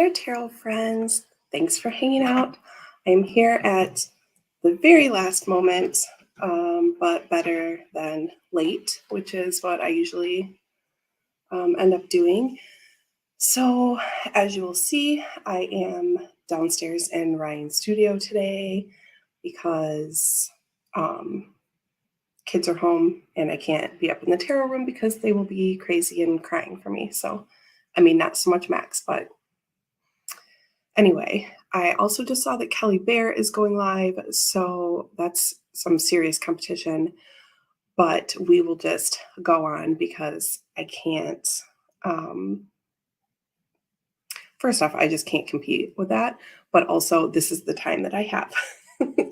there, tarot friends. Thanks for hanging out. I'm here at the very last moment, but better than late, which is what I usually end up doing. So, as you will see, I am downstairs in Ryan's studio today because kids are home and I can't be up in the tarot room because they will be crazy and crying for me. So, I mean, not so much Max, but anyway, I also just saw that Kelly Bear is going live, so that's some serious competition, but we will just go on because I can't. First off, I just can't compete with that, but also this is the time that I have.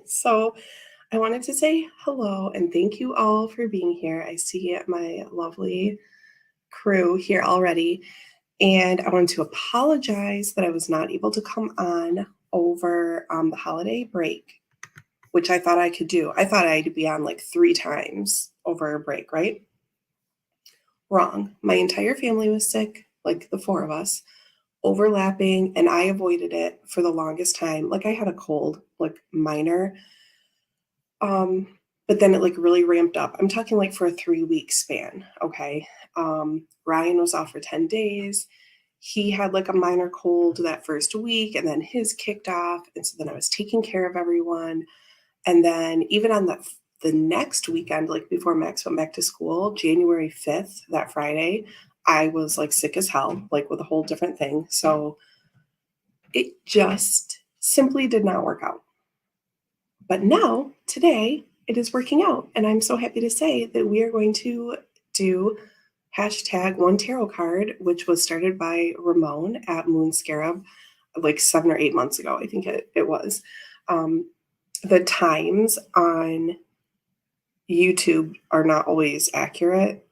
So I wanted to say hello and thank you all for being here. I see my lovely crew here already. And I wanted to apologize that I was not able to come on over the holiday break, which I thought I could do. I thought I'd be on like 3 times over a break, right? Wrong. My entire family was sick, like the 4 of us, overlapping, and I avoided it for the longest time. Like I had a cold, like minor. But then it like really ramped up. I'm talking like for a 3-week span, okay? Ryan was off for 10 days. He had like a minor cold that first week, and then his kicked off. And so then I was taking care of everyone. And then even on the next weekend, like before Max went back to school, January 5th, that Friday, I was like sick as hell, like with a whole different thing. So it just simply did not work out. But now, today, it is working out. And I'm so happy to say that we are going to do #1 tarot card, which was started by Ramón at Moon Scarab like 7 or 8 months ago. I think it was. The times on YouTube are not always accurate,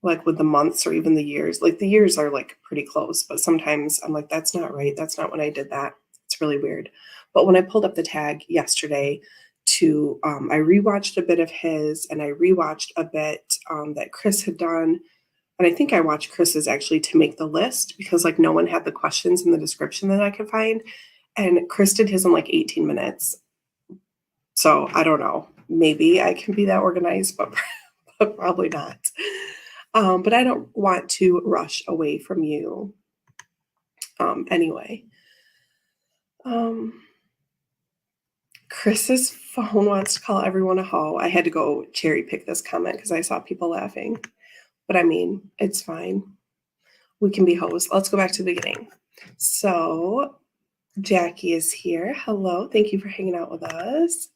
like with the months or even the years. Like the years are like pretty close, but sometimes I'm like, that's not right. That's not when I did that. It's really weird. But when I pulled up the tag yesterday I rewatched a bit of his and I rewatched a bit that Chris had done. And I think I watched Chris's actually to make the list because like no one had the questions in the description that I could find. And Chris did his in like 18 minutes. So I don't know. Maybe I can be that organized, but probably not. But I don't want to rush away from you. Anyway. Chris's phone wants to call everyone a hoe. I had to go cherry pick this comment because I saw people laughing. But I mean, it's fine. We can be hoes. Let's go back to the beginning. So Jackie is here. Hello. Thank you for hanging out with us.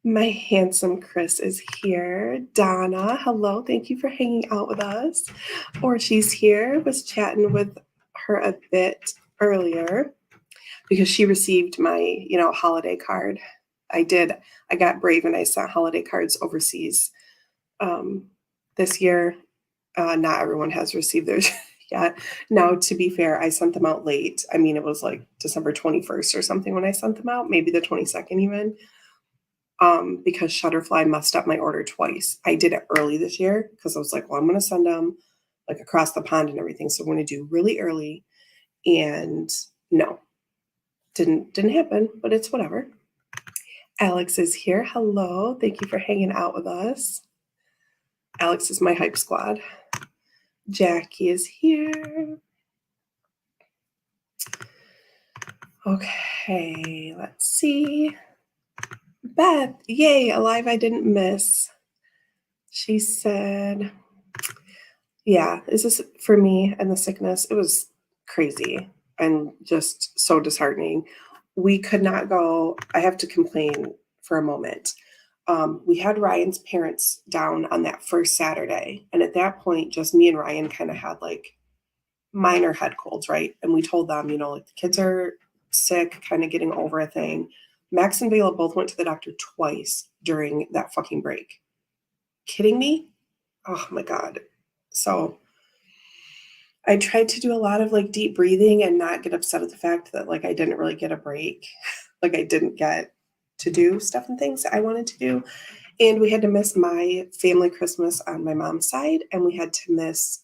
My handsome Chris is here. Donna, hello. Thank you for hanging out with us. Or she's here. Was chatting with her a bit earlier because she received my, holiday card. I got brave and I sent holiday cards overseas this year. Not everyone has received theirs yet. Now, to be fair, I sent them out late. I mean, it was like December 21st or something when I sent them out, maybe the 22nd even, because Shutterfly messed up my order twice. I did it early this year because I was like, well, I'm going to send them like across the pond and everything. So I'm going to do really early. And no, didn't happen, but it's whatever. Alex is here. Hello. Thank you for hanging out with us. Alex is my hype squad. Jackie is here. Okay, let's see. Beth, yay, alive I didn't miss. She said, yeah, is this for me and the sickness? It was crazy and just so disheartening. We could not go. I have to complain for a moment. We had Ryan's parents down on that first Saturday. And at that point, just me and Ryan kind of had like minor head colds, right? And we told them, like the kids are sick, kind of getting over a thing. Max and Bela both went to the doctor twice during that fucking break. Kidding me? Oh my God. So I tried to do a lot of like deep breathing and not get upset at the fact that like I didn't really get a break. Like I didn't get to do stuff and things that I wanted to do. And we had to miss my family Christmas on my mom's side. And we had to miss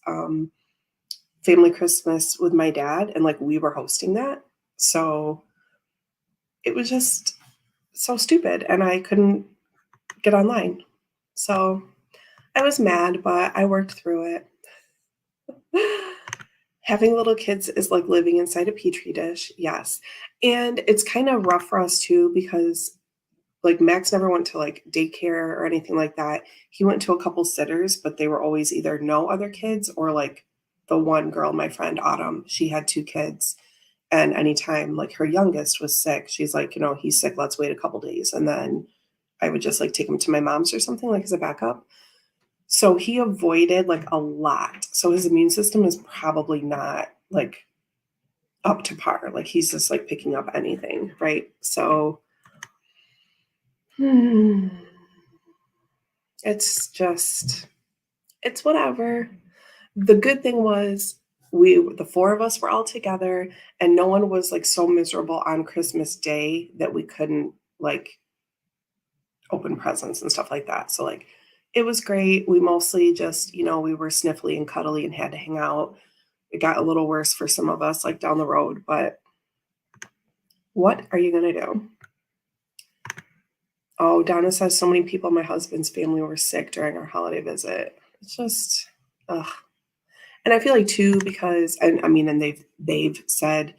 family Christmas with my dad. And like we were hosting that. So it was just so stupid, and I couldn't get online. So I was mad, but I worked through it. Having little kids is like living inside a petri dish, yes. And it's kind of rough for us too because like Max never went to like daycare or anything like that. He went to a couple sitters, but they were always either no other kids or like the one girl, my friend Autumn, she had two kids. And anytime like her youngest was sick, she's like, he's sick, let's wait a couple days. And then I would just like take him to my mom's or something like as a backup. So he avoided like a lot. So his immune system is probably not like up to par. Like he's just like picking up anything, right? So it's just, it's whatever. The good thing was the four of us were all together and no one was like so miserable on Christmas Day that we couldn't like open presents and stuff like that. So like it was great. We mostly just, we were sniffly and cuddly and had to hang out. It got a little worse for some of us like down the road, but what are you going to do? Oh, Donna says so many people in my husband's family were sick during our holiday visit. It's just, ugh. And I feel like too, because, and I mean, and they've said,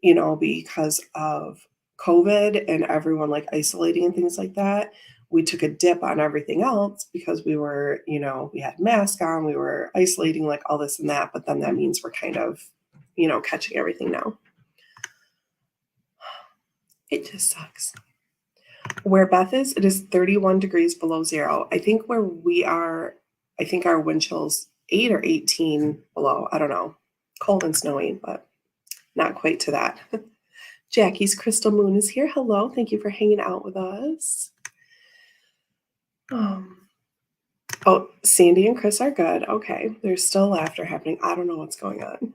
because of COVID and everyone like isolating and things like that, we took a dip on everything else because we were, we had masks on, we were isolating, like all this and that. But then that means we're kind of, catching everything now. It just sucks. Where Beth is, it is 31 degrees below zero. I think where we are, I think our wind chill's 8 or 18 below. I don't know. Cold and snowy, but not quite to that. Jackie's Crystal Moon is here. Hello. Thank you for hanging out with us. Oh, Sandy and Chris are good. Okay. There's still laughter happening. I don't know what's going on.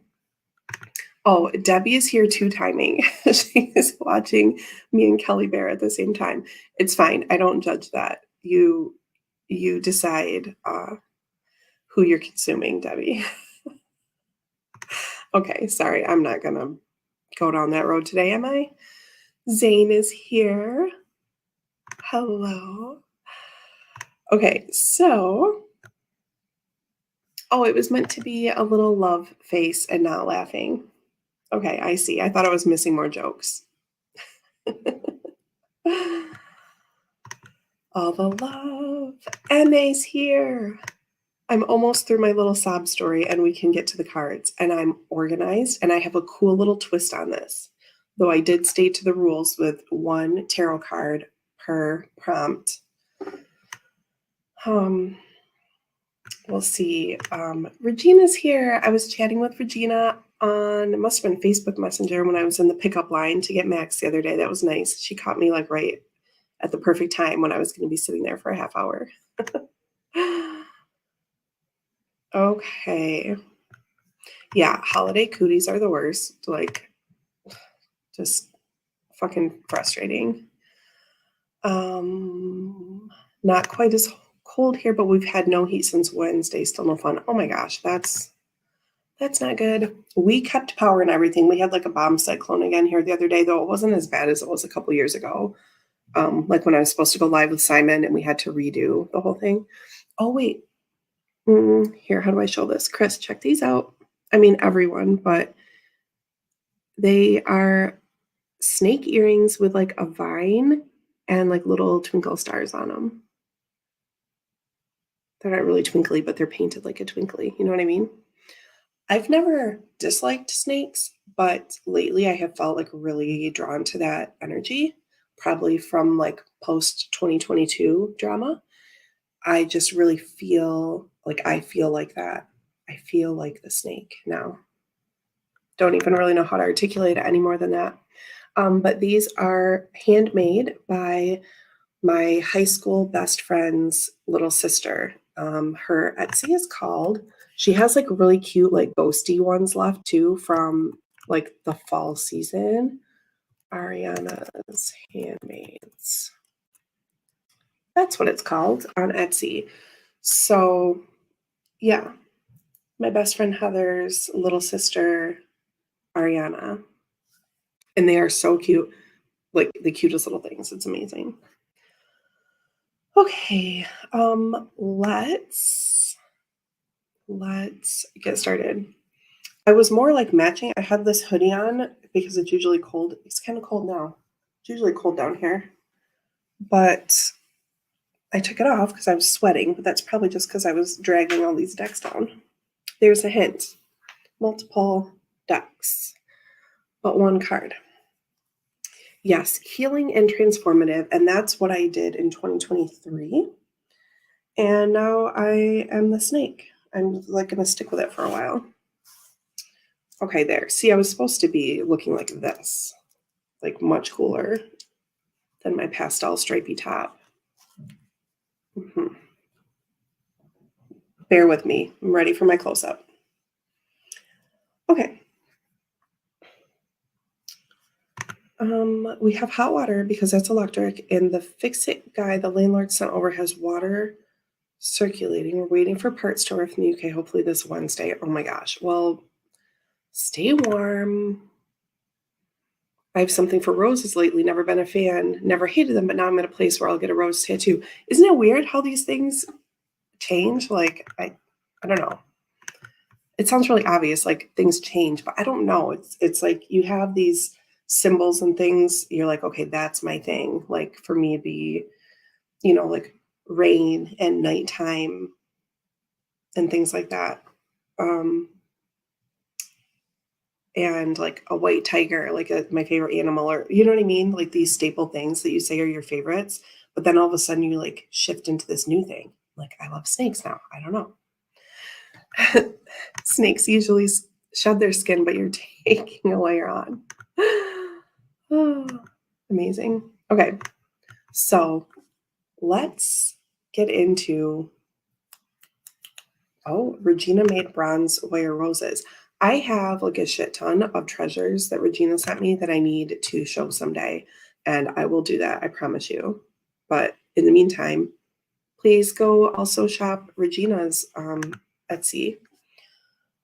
Oh, Debbie is here too timing. She is watching me and Kelly Bear at the same time. It's fine. I don't judge that. You decide who you're consuming, Debbie. Okay, sorry. I'm not going to go down that road today, am I? Zane is here. Hello. Okay, so, oh, it was meant to be a little love face and not laughing. Okay, I see. I thought I was missing more jokes. All the love. MA's here. I'm almost through my little sob story and we can get to the cards. And I'm organized and I have a cool little twist on this. Though I did stay to the rules with one tarot card per prompt. We'll see. Regina's here. I was chatting with Regina on, it must have been Facebook Messenger when I was in the pickup line to get Max the other day. That was nice. She caught me like right at the perfect time when I was going to be sitting there for a half hour. Okay. Yeah, holiday cooties are the worst. Like, just fucking frustrating. Not quite as cold here, but we've had no heat since Wednesday. Still no fun. Oh my gosh, that's not good. We kept power and everything. We had like a bomb cyclone again here the other day, though it wasn't as bad as it was a couple years ago. Like when I was supposed to go live with Simon and we had to redo the whole thing. Oh, wait. Here, how do I show this? Chris, check these out. I mean, everyone, but they are snake earrings with like a vine and like little twinkle stars on them. They're not really twinkly, but they're painted like a twinkly. You know what I mean? I've never disliked snakes, but lately I have felt like really drawn to that energy, probably from like post 2022 drama. I just really feel like I feel like that. I feel like the snake now. Don't even really know how to articulate it any more than that. But these are handmade by my high school best friend's little sister. Her Etsy is called, she has like really cute, like ghosty ones left too from like the fall season. Ariana's Handmaids. That's what it's called on Etsy. So, yeah, my best friend Heather's little sister, Ariana. And they are so cute, like the cutest little things. It's amazing. Okay, let's get started. I was more like matching. I had this hoodie on because it's usually cold. It's kind of cold now. It's usually cold down here. But I took it off because I was sweating, but that's probably just because I was dragging all these decks down. There's a hint. Multiple decks, but one card. Yes, healing and transformative, and that's what I did in 2023. And now I am the snake. I'm like gonna stick with it for a while. Okay, there. See, I was supposed to be looking like this, like much cooler than my pastel stripy top. Bear with me. I'm ready for my close-up. Okay. We have hot water because that's electric, and the fix-it guy the landlord sent over has water circulating. We're waiting for parts to arrive from the UK, hopefully this Wednesday. Oh my gosh. Well, stay warm. I have something for roses lately. Never been a fan. Never hated them, but now I'm at a place where I'll get a rose tattoo. Isn't it weird how these things change? Like, I don't know. It sounds really obvious, like things change, but I don't know. It's like you have these symbols and things. You're like, okay, that's my thing. Like for me, it'd be, like rain and nighttime and things like that. And like a white tiger, like my favorite animal, or you know what I mean? Like these staple things that you say are your favorites, but then all of a sudden you like shift into this new thing. Like I love snakes now. I don't know. Snakes usually shed their skin, but you're taking a layer on. Oh, amazing. Okay, so let's get into, Regina made bronze wire roses. I have like a shit ton of treasures that Regina sent me that I need to show someday, and I will do that, I promise you. But in the meantime, please go also shop Regina's Etsy.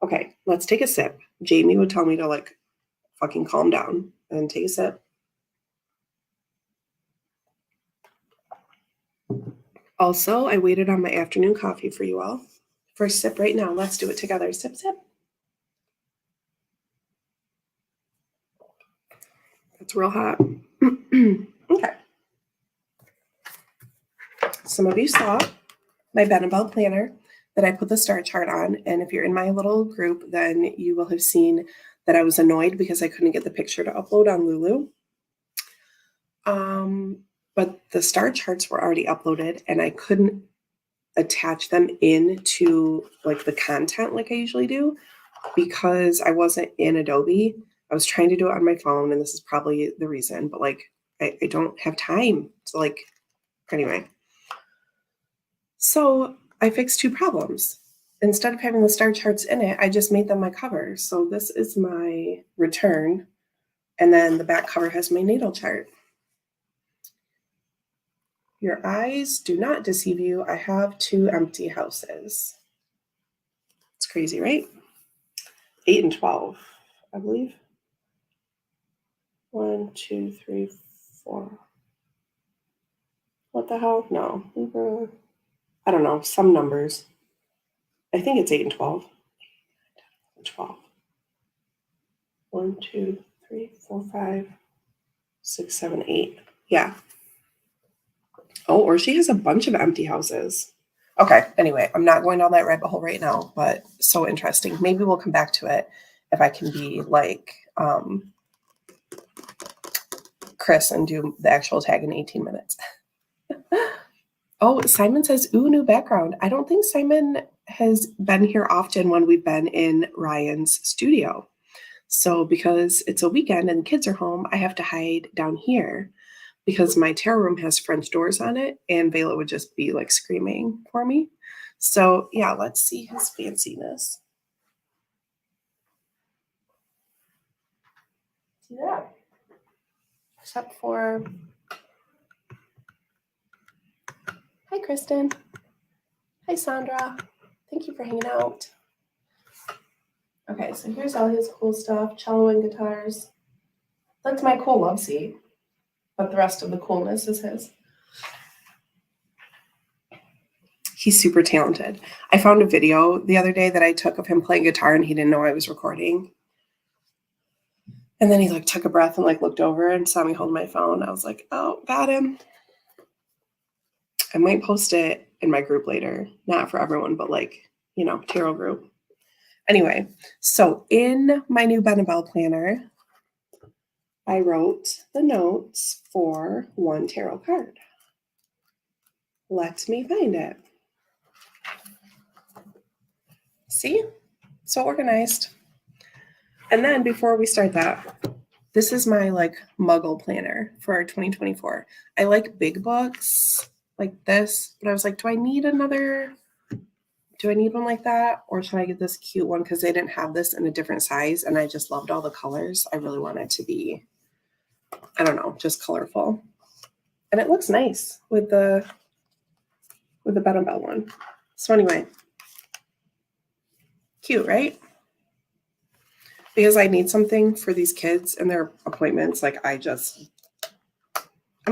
Okay, let's take a sip. Jamie would tell me to like fucking calm down and take a sip. Also, I waited on my afternoon coffee for you all. First sip right now. Let's do it together. Sip, sip. It's real hot. Okay. Some of you saw my Benebell planner that I put the star chart on. And if you're in my little group, then you will have seen that I was annoyed because I couldn't get the picture to upload on Lulu. But the star charts were already uploaded and I couldn't attach them into like the content like I usually do because I wasn't in Adobe. I was trying to do it on my phone, and this is probably the reason, but like I don't have time to like, anyway. So I fixed two problems. Instead of having the star charts in it, I just made them my cover. So this is my return, and then the back cover has my natal chart. Your eyes do not deceive you. I have two empty houses. It's crazy, right? 8 and 12, I believe. 1, 2, 3, 4. What the hell? No. I don't know. Some numbers. I think it's 8 and 12. 12. 1, 2, 3, 4, 5, 6, 7, 8. Yeah. Oh, or she has a bunch of empty houses. Okay. Anyway, I'm not going down that rabbit hole right now, but so interesting. Maybe we'll come back to it if I can be like Chris and do the actual tag in 18 minutes. Oh, Simon says, ooh, new background. I don't think Simon has been here often when we've been in Ryan's studio. So because it's a weekend and kids are home, I have to hide down here because my tarot room has French doors on it and Vela would just be like screaming for me. So yeah, let's see his fanciness. See that? Except for, hi, Kristen. Hi, Sandra. Thank you for hanging out. Okay, so here's all his cool stuff, cello and guitars. That's my cool love seat, but the rest of the coolness is his. He's super talented. I found a video the other day that I took of him playing guitar, and he didn't know I was recording. And then he like took a breath and like looked over and saw me hold my phone. I was like, oh, got him. I might post it in my group later, not for everyone, but like, tarot group. Anyway, so in my new Ben and Bell planner, I wrote the notes for one tarot card. Let me find it. See? So organized. And then before we start that, this is my like muggle planner for 2024. I like big books like this, but I was like, do I need one like that? Or should I get this cute one? Because they didn't have this in a different size, and I just loved all the colors. I really want it to be, I don't know, just colorful. And it looks nice with the Ben and Bell one. So anyway, cute, right? Because I need something for these kids and their appointments. Like I'm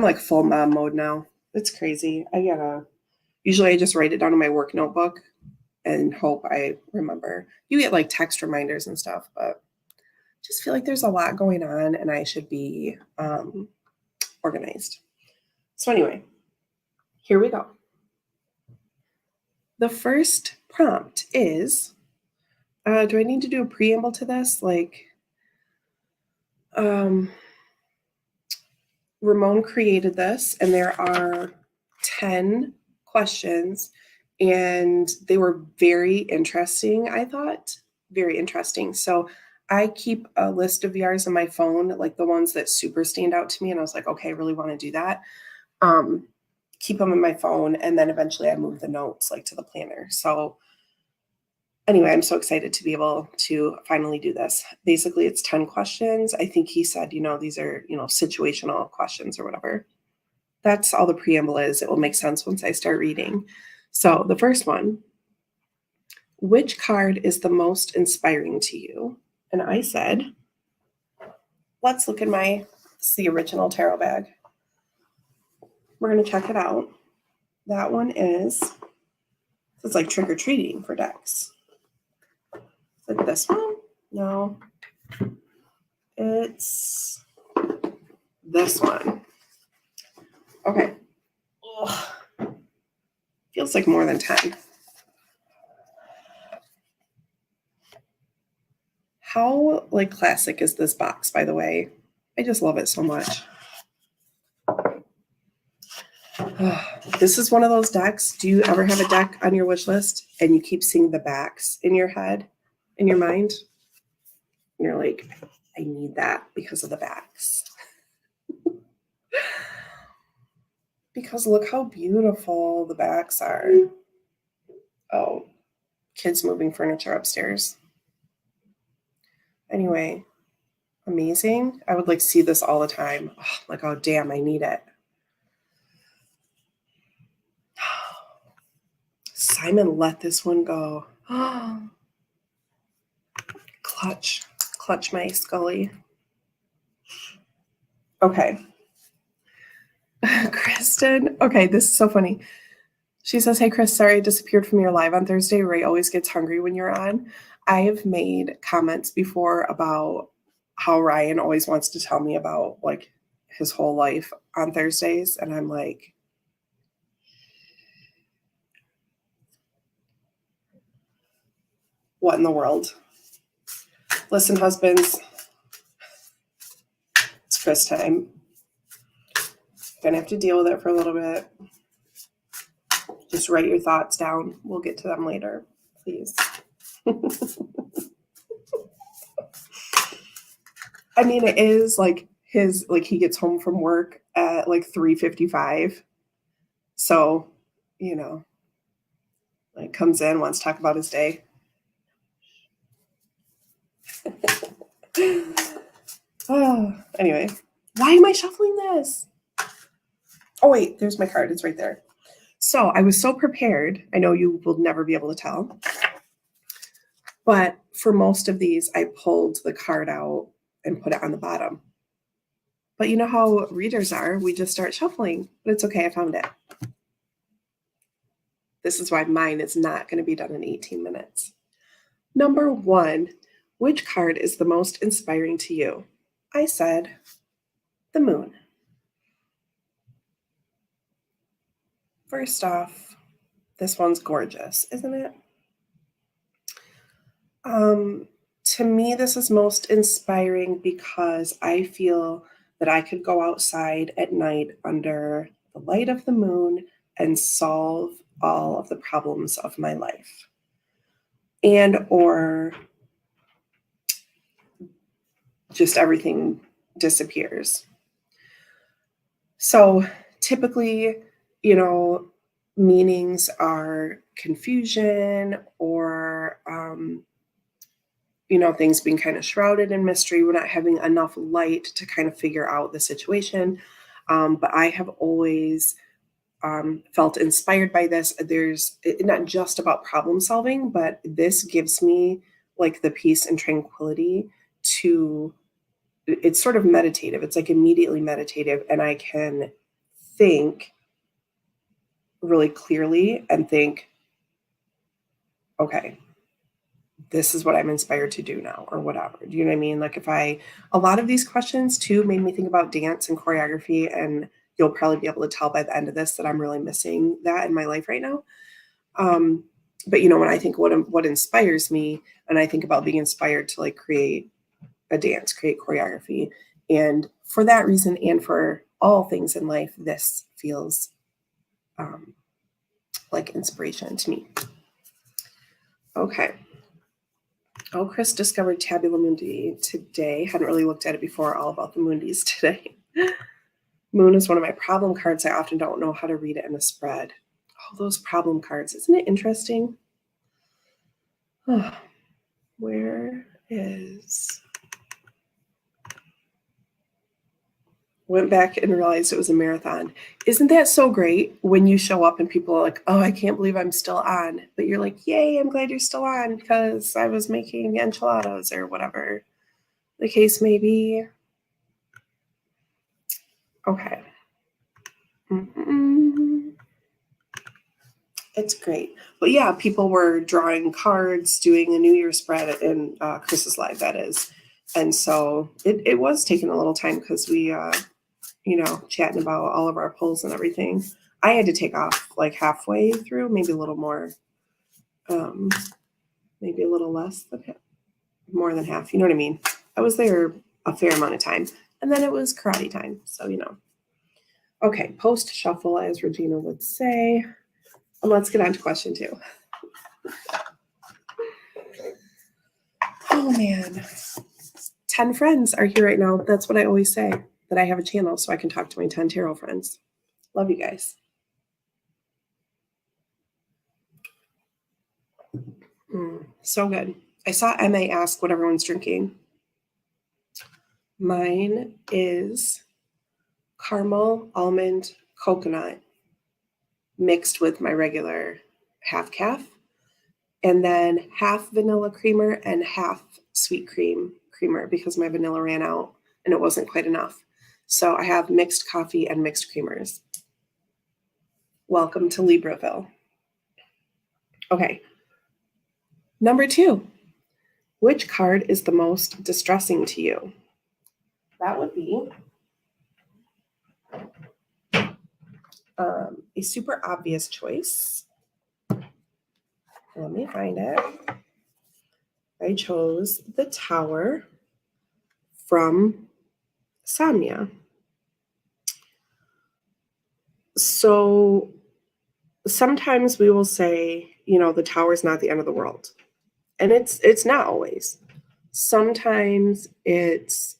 like full mom mode now. It's crazy. Usually I just write it down in my work notebook and hope I remember. You get like text reminders and stuff, but just feel like there's a lot going on and I should be organized. So anyway, here we go. The first prompt is, do I need to do a preamble to this? Like, Ramón created this, and there are 10 questions, and they were very interesting, I thought. Very interesting. So I keep a list of VRs on my phone, like the ones that super stand out to me, and I was like, okay, I really want to do that. Keep them in my phone, and then eventually I move the notes like to the planner. So anyway, I'm so excited to be able to finally do this. Basically, it's 10 questions. I think he said, these are, situational questions or whatever. That's all the preamble is. It will make sense once I start reading. So the first one, which card is the most inspiring to you? And I said, let's look at the original tarot bag. We're going to check it out. That one it's like trick-or-treating for decks. Is it this one? No. It's this one. Okay. Ugh. Feels like more than 10. How like classic is this box, by the way? I just love it so much. This is one of those decks. Do you ever have a deck on your wish list and you keep seeing the backs in your head, in your mind? And you're like, I need that because of the backs. Because look how beautiful the backs are. Oh, kids moving furniture upstairs. Anyway, amazing. I would like see this all the time. Oh, like, oh, damn, I need it. Simon let this one go. Clutch my Scully. Okay. Kristen. Okay, this is so funny. She says, hey, Chris, sorry I disappeared from your live on Thursday. Ray always gets hungry when you're on. I have made comments before about how Ryan always wants to tell me about like his whole life on Thursdays. And I'm like, what in the world? Listen, husbands, it's Chris time. Gonna have to deal with it for a little bit. Just write your thoughts down. We'll get to them later, please. I mean, it is like he gets home from work at like 3:55. So, like comes in, wants to talk about his day. Anyway, why am I shuffling this? Oh, wait, there's my card. It's right there. So I was so prepared. I know you will never be able to tell. But for most of these, I pulled the card out and put it on the bottom. But you know how readers are, we just start shuffling. But it's okay, I found it. This is why mine is not going to be done in 18 minutes. Number 1, which card is the most inspiring to you? I said the moon. First off, this one's gorgeous, isn't it? To me, this is most inspiring because I feel that I could go outside at night under the light of the moon and solve all of the problems of my life. And or just everything disappears. So typically, meanings are confusion or, things being kind of shrouded in mystery. We're not having enough light to kind of figure out the situation. But I have always felt inspired by this. There's not just about problem solving, but this gives me like the peace and tranquility to, it's sort of meditative. It's like immediately meditative, and I can think really clearly and think, okay, this is what I'm inspired to do now, or whatever. Do you know what I mean? Like a lot of these questions too made me think about dance and choreography, and you'll probably be able to tell by the end of this that I'm really missing that in my life right now. But when I think what inspires me, and I think about being inspired to like create a dance, create choreography, and for that reason, and for all things in life, this feels like inspiration to me. Okay. Oh, Chris discovered Tabula Mundi today. Hadn't really looked at it before, all about the Mundis today. Moon is one of my problem cards. I often don't know how to read it in a spread. Oh, those problem cards. Isn't it interesting? Oh, where is... Went back and realized it was a marathon. Isn't that so great when you show up and people are like, oh, I can't believe I'm still on. But you're like, yay, I'm glad you're still on because I was making enchiladas or whatever the case may be. Okay. It's great. But yeah, people were drawing cards, doing a New Year's spread in Chris's live, that is. And so it was taking a little time because we... chatting about all of our polls and everything. I had to take off like halfway through, maybe a little more, maybe a little less than half, more than half. You know what I mean? I was there a fair amount of time, and then it was karate time. So, Okay, post shuffle, as Regina would say. And let's get on to question 2. Oh man, 10 friends are here right now. That's what I always say, that I have a channel so I can talk to my 10 tarot friends. Love you guys. So good. I saw Emma ask what everyone's drinking. Mine is caramel, almond, coconut mixed with my regular half calf, and then half vanilla creamer and half sweet creamer because my vanilla ran out and it wasn't quite enough. So I have mixed coffee and mixed creamers. Welcome to Libreville. Okay. Number 2, which card is the most distressing to you? That would be a super obvious choice. Let me find it. I chose the Tower from Samya. So sometimes we will say, the tower is not the end of the world. And it's not always. Sometimes it's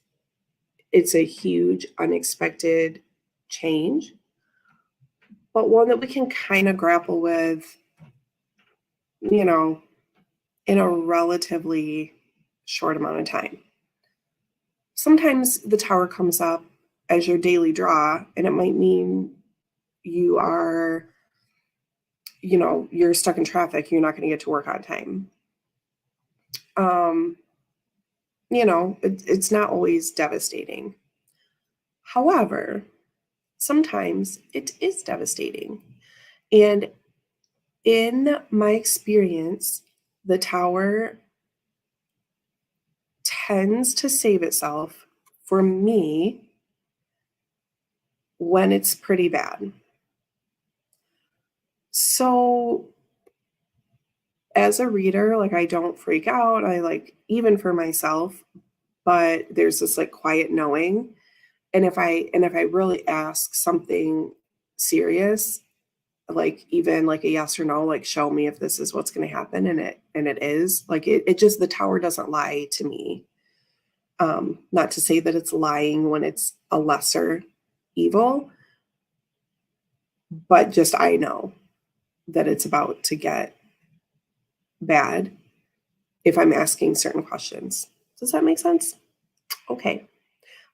a huge, unexpected change, but one that we can kind of grapple with, in a relatively short amount of time. Sometimes the Tower comes up as your daily draw, and it might mean you are, you're stuck in traffic, you're not going to get to work on time. It's not always devastating. However, sometimes it is devastating. And in my experience, the tower tends to save itself for me when it's pretty bad. So as a reader, like I don't freak out. I like even for myself, but there's this like quiet knowing. And if I really ask something serious, like even like a yes or no, like show me if this is what's going to happen, and it is, like it just, the tower doesn't lie to me. Not to say that it's lying when it's a lesser evil, but just I know that it's about to get bad if I'm asking certain questions. Does that make sense? Okay.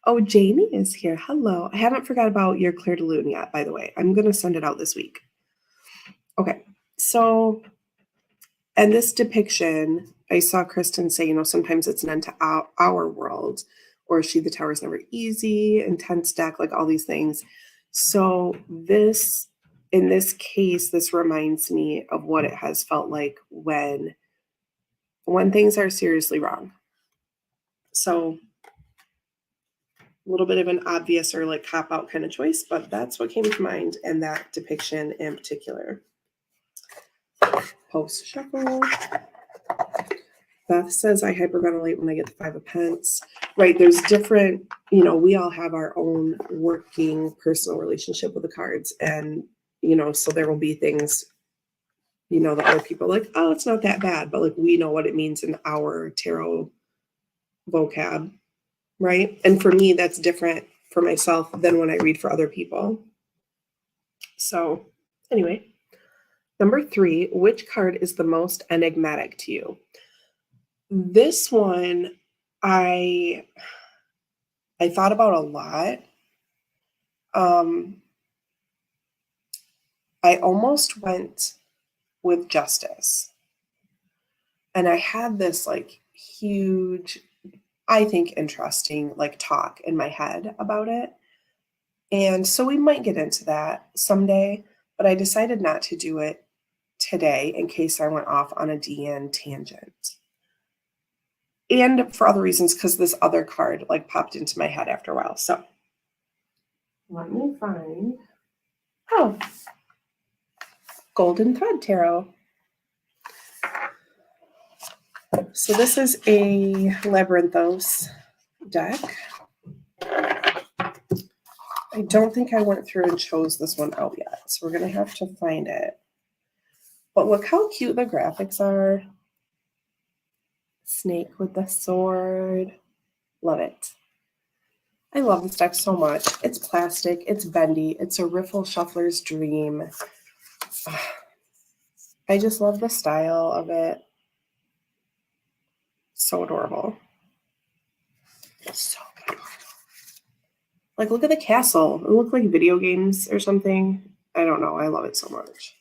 Oh, Jamie is here. Hello. I haven't forgot about your Claire de Lune yet, by the way. I'm going to send it out this week. Okay. So, and this depiction, I saw Kristen say, sometimes it's an end to our world, or She the Tower is Never Easy, intense deck, like all these things. So this, in this case, this reminds me of what it has felt like when things are seriously wrong. So a little bit of an obvious or like cop out kind of choice, but that's what came to mind in that depiction in particular. Post shuffle. Beth says I hyperventilate when I get the 5 of Pence. Right, there's different, we all have our own working personal relationship with the cards. And, so there will be things, that other people are like, oh, it's not that bad. But like, we know what it means in our tarot vocab, right? And for me, that's different for myself than when I read for other people. So anyway, number 3, which card is the most enigmatic to you? This one, I thought about a lot. I almost went with Justice. And I had this like huge, I think interesting like talk in my head about it. And so we might get into that someday, but I decided not to do it today in case I went off on a DN tangent. And for other reasons, because this other card like popped into my head after a while. So let me find, Golden Thread Tarot. So this is a Labyrinthos deck. I don't think I went through and chose this one out yet, so we're going to have to find it. But look how cute the graphics are. Snake with the sword. Love it. I love this deck so much. It's plastic. It's bendy. It's a Riffle Shuffler's dream. I just love the style of it. So adorable. It's so adorable. Like, look at the castle. It looks like video games or something. I don't know. I love it so much.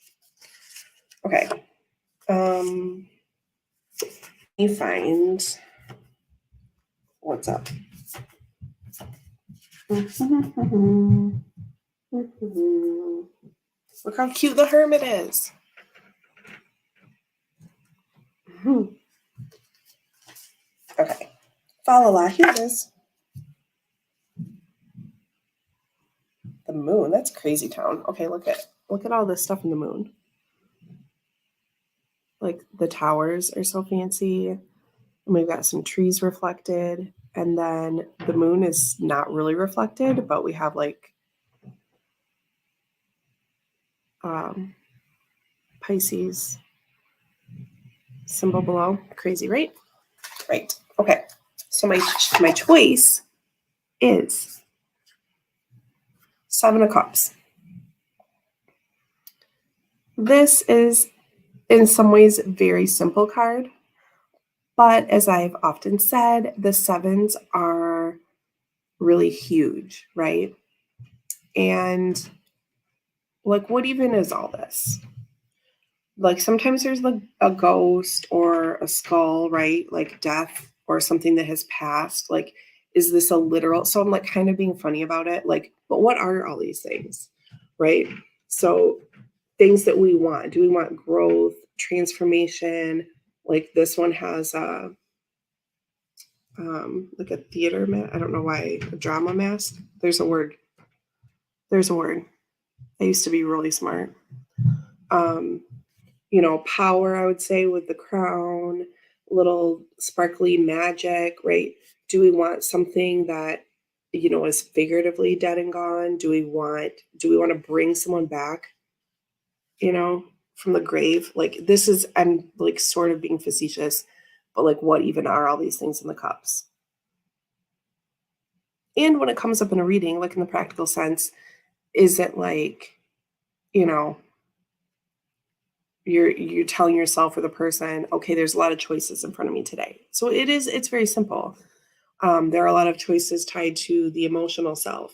Okay. Let me find what's up. Look how cute the hermit is. Okay. Fa la la, here it is. The moon, that's crazy town. Okay, look at all this stuff in the moon. Like the towers are so fancy. And we've got some trees reflected. And then the moon is not really reflected, but we have like Pisces symbol below. Crazy, right? Right. Okay. So my choice is 7 of Cups. This is in some ways a very simple card, but as I've often said, the 7s are really huge, right? And like, what even is all this? Like, sometimes there's like a ghost or a skull, right? Like death or something that has passed. Like, Is this a literal? So I'm like kind of being funny about it. Like, but what are all these things? Right. So things that we want. Do we want growth, transformation? Like this one has like a theater mask. I don't know why, a drama mask. There's a word. There's a word. I used to be really smart. Um, power, I would say, with the crown, little sparkly magic, right? Do we want something that, is figuratively dead and gone? Do we want to bring someone back, from the grave? Like I'm like sort of being facetious, but like what even are all these things in the cups? And when it comes up in a reading, like in the practical sense, is it like, you know, you're telling yourself or the person, okay, there's a lot of choices in front of me today. So it's very simple. There are a lot of choices tied to the emotional self,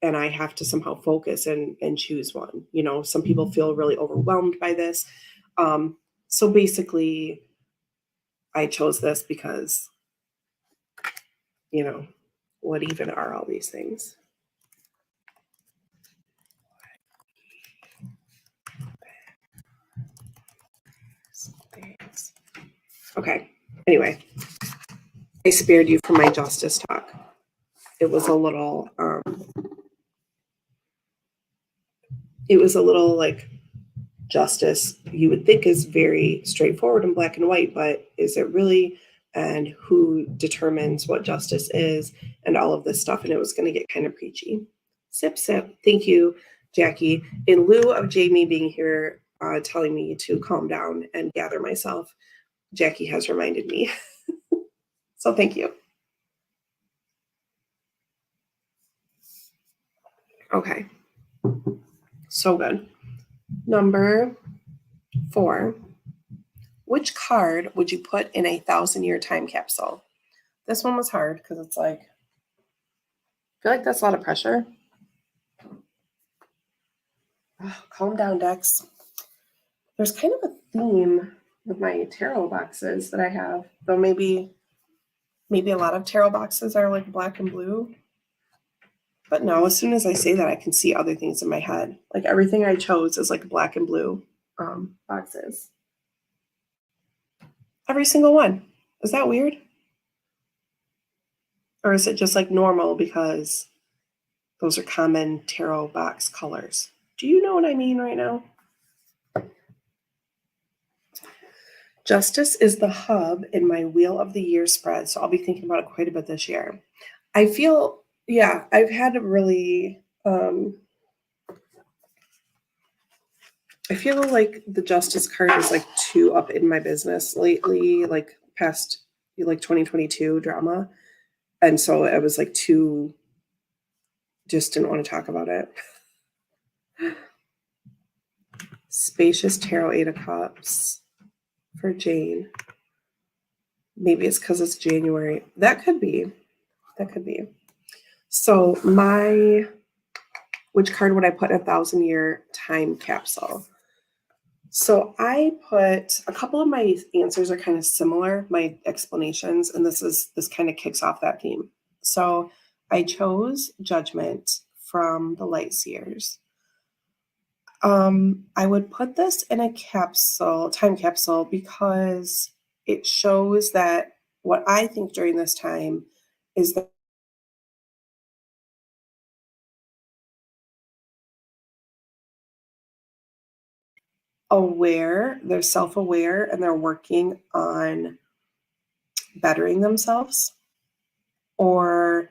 and I have to somehow focus and choose one. Some people feel really overwhelmed by this. So basically, I chose this because, what even are all these things? Okay. Anyway, I spared you from my justice talk. It was a little like justice you would think is very straightforward and black and white, but is it really? And who determines what justice is and all of this stuff? And it was going to get kind of preachy. Sip, sip. Thank you, Jackie. In lieu of Jamie being here telling me to calm down and gather myself, Jackie has reminded me. So thank you. Okay. So good. Number 4. Which card would you put in a 1,000-year time capsule? This one was hard because it's like, I feel like that's a lot of pressure. Oh, calm down, Dex. There's kind of a theme with my tarot boxes that I have, though maybe a lot of tarot boxes are like black and blue. But no, as soon as I say that, I can see other things in my head. Like everything I chose is like black and blue boxes. Every single one. Is that weird? Or is it just like normal because those are common tarot box colors? Do you know what I mean right now? Justice is the hub in my Wheel of the Year spread, so I'll be thinking about it quite a bit this year. I feel, yeah, I've had a really, I feel like the Justice card is like too up in my business lately, like past like 2022 drama. And so I was like too, just didn't want to talk about it. Spacious Tarot 8 of Cups for Jane. Maybe it's because it's January. That could be. So which card would I put in a 1,000-year time capsule? So I put a couple of my answers are kind of similar, my explanations, and this kind of kicks off that theme. So I chose Judgment from the Light Seers. I would put this in a time capsule, because it shows that what I think during this time is that they're self-aware, and they're working on bettering themselves or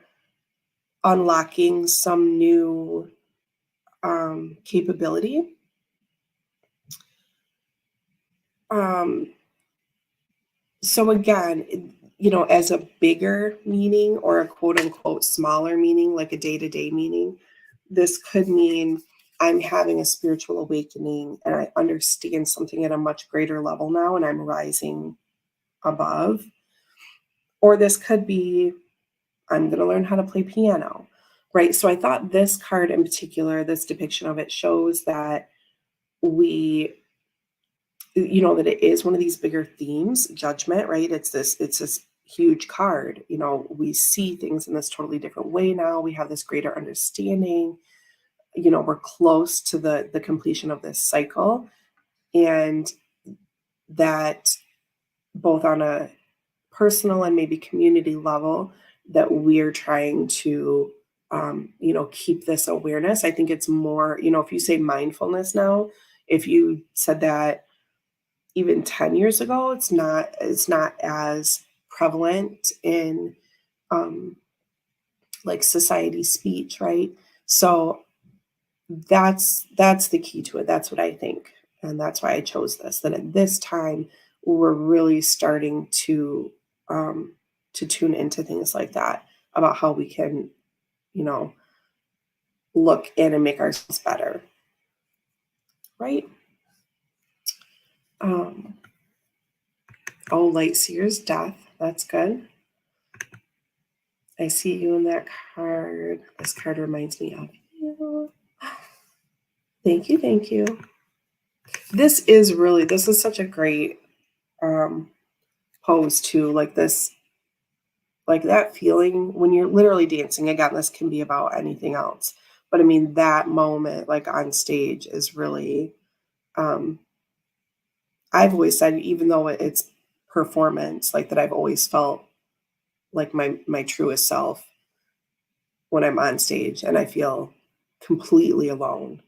unlocking some new capability. So again, as a bigger meaning or a quote unquote smaller meaning, like a day-to-day meaning, this could mean I'm having a spiritual awakening and I understand something at a much greater level now and I'm rising above. Or this could be, I'm going to learn how to play piano, right? So I thought this card in particular, this depiction of it, shows that that it is one of these bigger themes, judgment, right? It's this huge card. You know, we see things in this totally different way now. We have this greater understanding. You know, we're close to the completion of this cycle, and that both on a personal and maybe community level, that we're trying to you know, keep this awareness. I think it's more, you know, if you say mindfulness now, if you said that even 10 years ago, it's not as prevalent in like society speech, right? So that's the key to it. That's what I think. And that's why I chose this. That at this time we're really starting to tune into things like that, about how we can, you know, look in and make ourselves better. Right? Um, oh, Lightseer's death. That's good. I see you in that card. This card reminds me of you. Thank you, thank you. This is such a great pose too. Like this, like that feeling when you're literally dancing. Again, this can be about anything else. But I mean, that moment, like on stage, is really, I've always said, even though it's performance, like that I've always felt like my truest self when I'm on stage, and I feel completely alone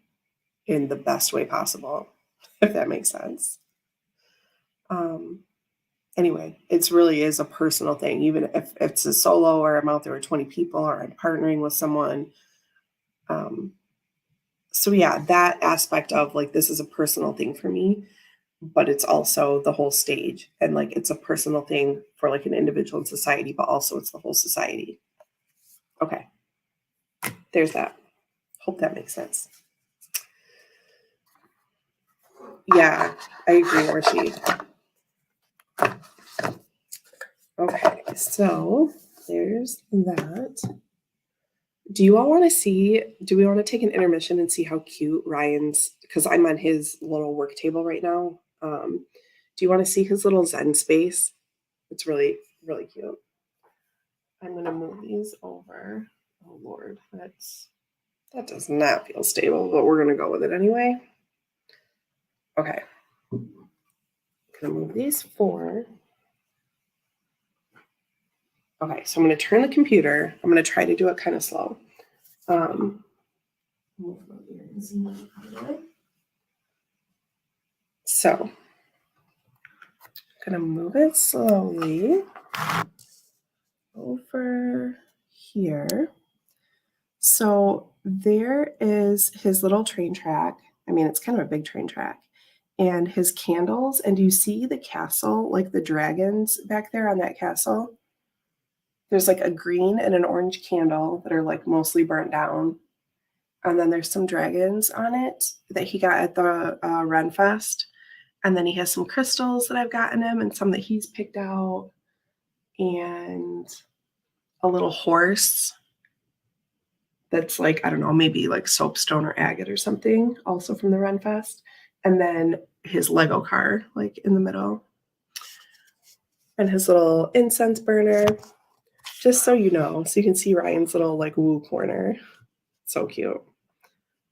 in the best way possible, if that makes sense. Anyway, it's really is a personal thing, even if it's a solo or I'm out there with 20 people or I'm partnering with someone. So yeah, that aspect of like, this is a personal thing for me, but it's also the whole stage, and like it's a personal thing for like an individual in society, but also it's the whole society. Okay, there's that. Hope that makes sense. Yeah, I agree, Archie. Okay, so there's that. Do we want to take an intermission and see how cute Ryan's, because I'm on his little work table right now. Do you want to see his little Zen space? It's really, really cute. I'm going to move these over. Oh, Lord, that does not feel stable, but we're going to go with it anyway. Okay. I'm going to move these four. Okay, so I'm going to turn the computer. I'm going to try to do it kind of slow. So I'm going to move it slowly over here. So there is his little train track. I mean, it's kind of a big train track. And his candles. And do you see the castle, like the dragons back there on that castle? There's like a green and an orange candle that are like mostly burnt down. And then there's some dragons on it that he got at the Ren Fest. And then he has some crystals that I've gotten him and some that he's picked out. And a little horse that's like, I don't know, maybe like soapstone or agate or something, also from the Ren Fest. And then his Lego car, like in the middle. And his little incense burner, just so you know. So you can see Ryan's little like woo corner. So cute.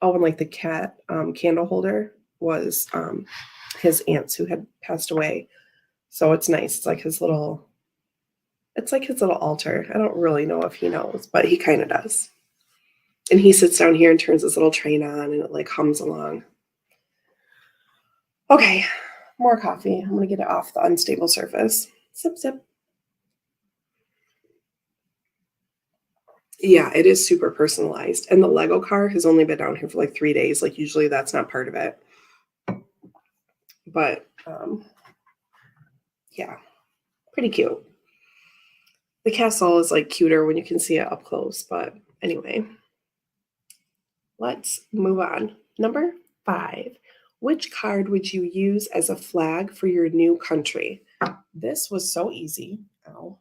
Oh, and like the cat candle holder was his aunt's who had passed away. So it's nice. It's like his little altar. I don't really know if he knows, but he kind of does. And he sits down here and turns his little train on, and it like hums along. Okay, more coffee. I'm gonna get it off the unstable surface. Sip, sip. Yeah, it is super personalized. And the Lego car has only been down here for like 3 days. Like usually that's not part of it. But yeah, pretty cute. The castle is like cuter when you can see it up close. But anyway, let's move on. Number 5. Which card would you use as a flag for your new country? This was so easy. Ow.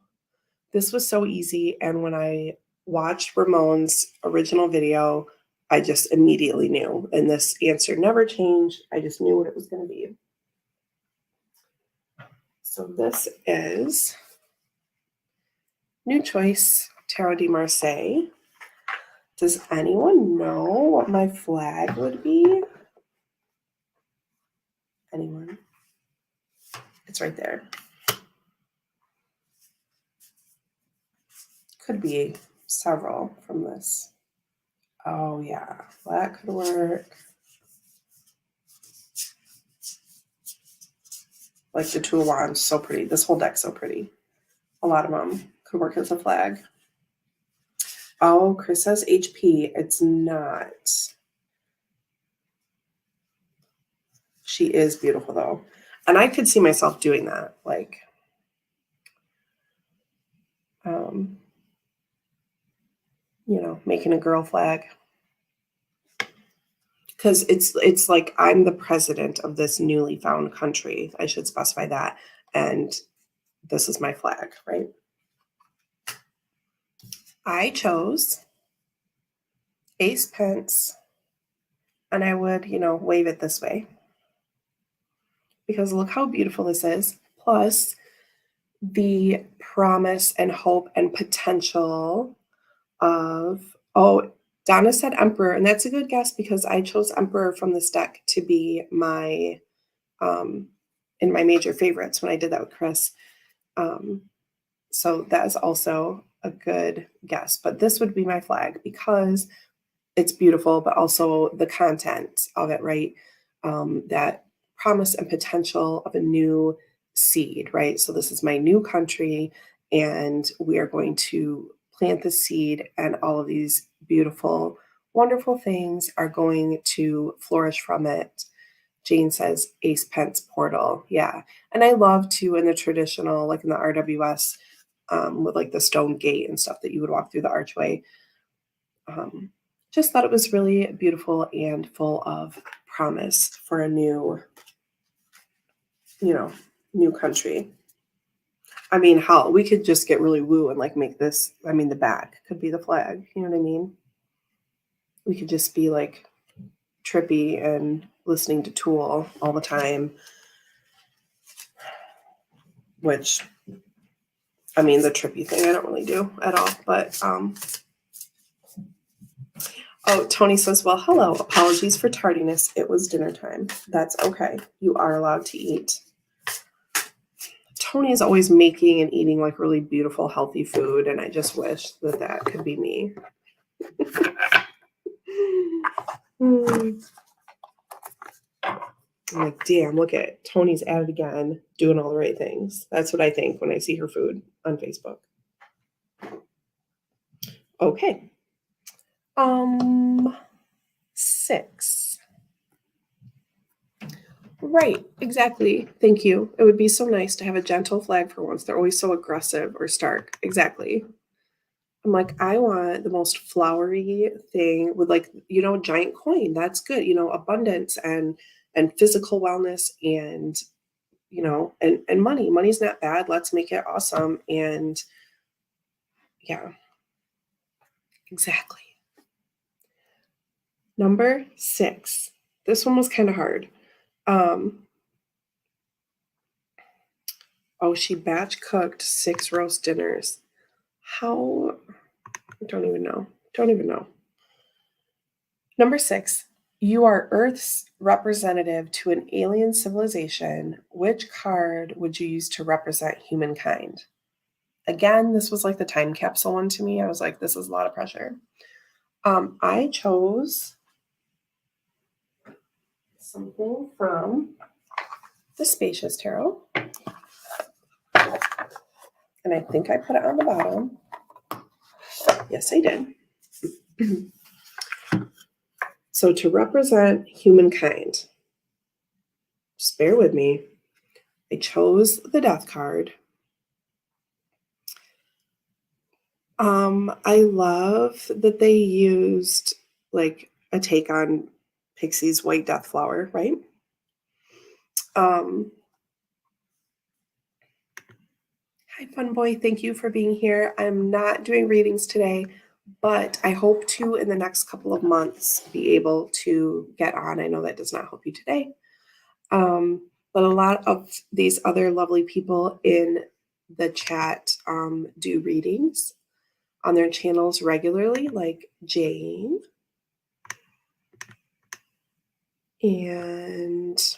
This was so easy. And when I watched Ramon's original video, I just immediately knew. And this answer never changed. I just knew what it was going to be. So this is New choice, Tarot de Marseille. Does anyone know what my flag would be? Anyone? It's right there. Could be several from this. Oh yeah, that could work. Like the Two of Wands, so pretty. This whole deck's so pretty. A lot of them could work as a flag. Oh, Chris says HP. It's not. She is beautiful though. And I could see myself doing that. Like, you know, making a girl flag. Because it's like I'm the president of this newly found country. I should specify that. And this is my flag, right? I chose Ace Pence, and I would, you know, wave it this way. Because look how beautiful this is. Plus the promise and hope and potential of, oh, Donna said Emperor, and that's a good guess because I chose Emperor from this deck to be my, in my major favorites when I did that with Chris. So that is also a good guess. But this would be my flag because it's beautiful, but also the content of it, right? That promise and potential of a new seed, right? So this is my new country, and we are going to plant the seed, and all of these beautiful, wonderful things are going to flourish from it. Jane says Ace Pence portal. Yeah. And I love to, in the traditional, like in the RWS, with like the stone gate and stuff that you would walk through the archway. Just thought it was really beautiful and full of promise for a new, you know, new country. I mean, hell, we could just get really woo and like make this, I mean, the back could be the flag. You know what I mean? We could just be like trippy and listening to Tool all the time, which, I mean, the trippy thing I don't really do at all, but, oh, Tony says, well, hello, apologies for tardiness. It was dinner time. That's okay. You are allowed to eat. Tony is always making and eating like really beautiful, healthy food, and I just wish that that could be me. I'm like, damn, look at Tony's at it again, doing all the right things. That's what I think when I see her food on Facebook. Okay. 6. Right, exactly. Thank you. It would be so nice to have a gentle flag for once. They're always so aggressive or stark. Exactly. I'm like, I want the most flowery thing with like, you know, giant coin. That's good. You know, abundance and physical wellness and, you know, and money. Money's not bad. Let's make it awesome. And yeah, exactly. Number 6. This one was kind of hard. Oh, she batch cooked 6 roast dinners. How? I don't even know. Don't even know. Number 6. You are Earth's representative to an alien civilization. Which card would you use to represent humankind? Again, this was like the time capsule one to me. I was like, this is a lot of pressure. I chose something from the Spacious Tarot. And I think I put it on the bottom. Yes, I did. So to represent humankind, just bear with me. I chose the Death card. I love that they used like a take on Pixie's White Death Flower, right? Hi, Fun Boy. Thank you for being here. I'm not doing readings today, but I hope to, in the next couple of months, be able to get on. I know that does not help you today. But a lot of these other lovely people in the chat do readings on their channels regularly, like Jane and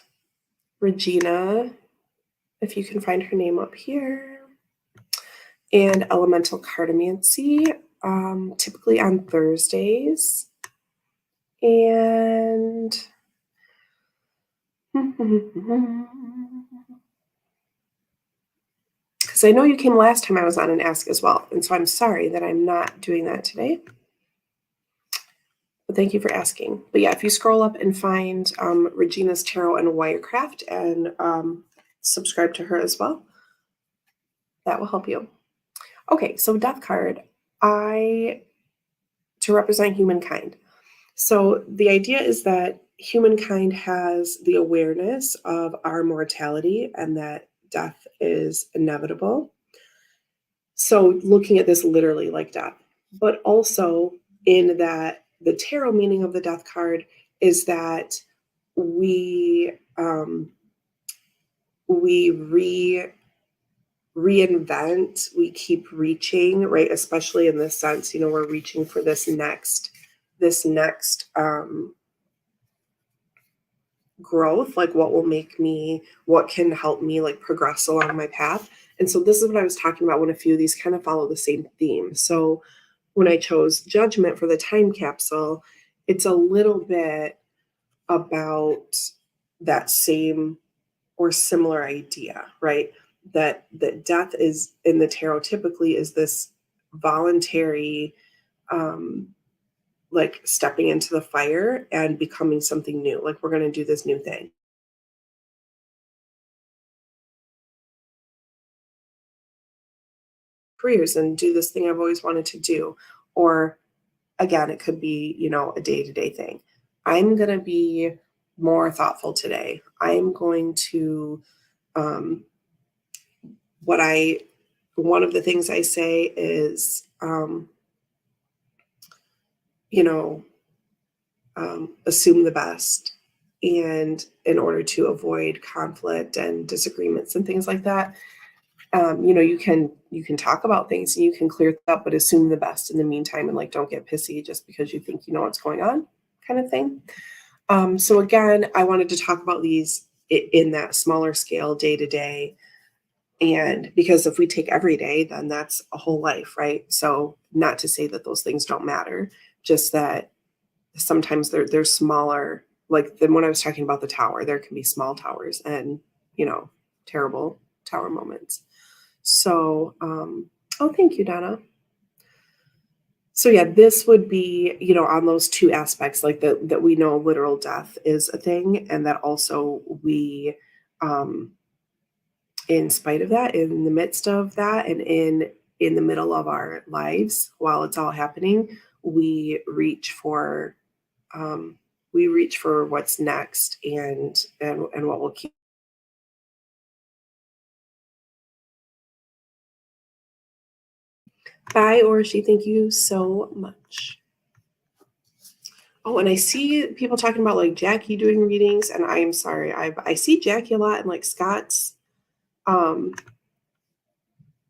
Regina, if you can find her name up here, and Elemental Cartomancy, typically on Thursdays. And because I know you came last time I was on and asked as well, and so I'm sorry that I'm not doing that today. But thank you for asking. But yeah, if you scroll up and find Regina's Tarot and Wirecraft and subscribe to her as well, that will help you. Okay, so Death card, to represent humankind. So the idea is that humankind has the awareness of our mortality and that death is inevitable. So looking at this literally like death, but also in that the tarot meaning of the death card is that we reinvent, we keep reaching, right? Especially in this sense, we're reaching for this next growth, like what can help me like progress along my path. And so this is what I was talking about when a few of these kind of follow the same theme. So when I chose Judgment for the time capsule, it's a little bit about that same or similar idea, right? That death is in the tarot typically is this voluntary like stepping into the fire and becoming something new. Like we're going to do this new thing. Careers and do this thing I've always wanted to do. Or again, it could be, a day-to-day thing. I'm going to be more thoughtful today. I'm going to one of the things I say is assume the best, and in order to avoid conflict and disagreements and things like that, you can talk about things and you can clear up, but assume the best in the meantime, and like don't get pissy just because you think you know what's going on, kind of thing. So again, I wanted to talk about these in that smaller scale, day to day. And because if we take every day, then that's a whole life, right? So not to say that those things don't matter, just that sometimes they're smaller. Like when I was talking about the tower, there can be small towers and, terrible tower moments. So, oh, thank you, Donna. So yeah, this would be, on those two aspects, like that we know literal death is a thing, and that also we, in spite of that, in the midst of that, and in the middle of our lives, while it's all happening, we reach for what's next and what will keep. Bye, Orshi. Thank you so much. Oh, and I see people talking about like Jackie doing readings, and I am sorry. I see Jackie a lot in like Scott's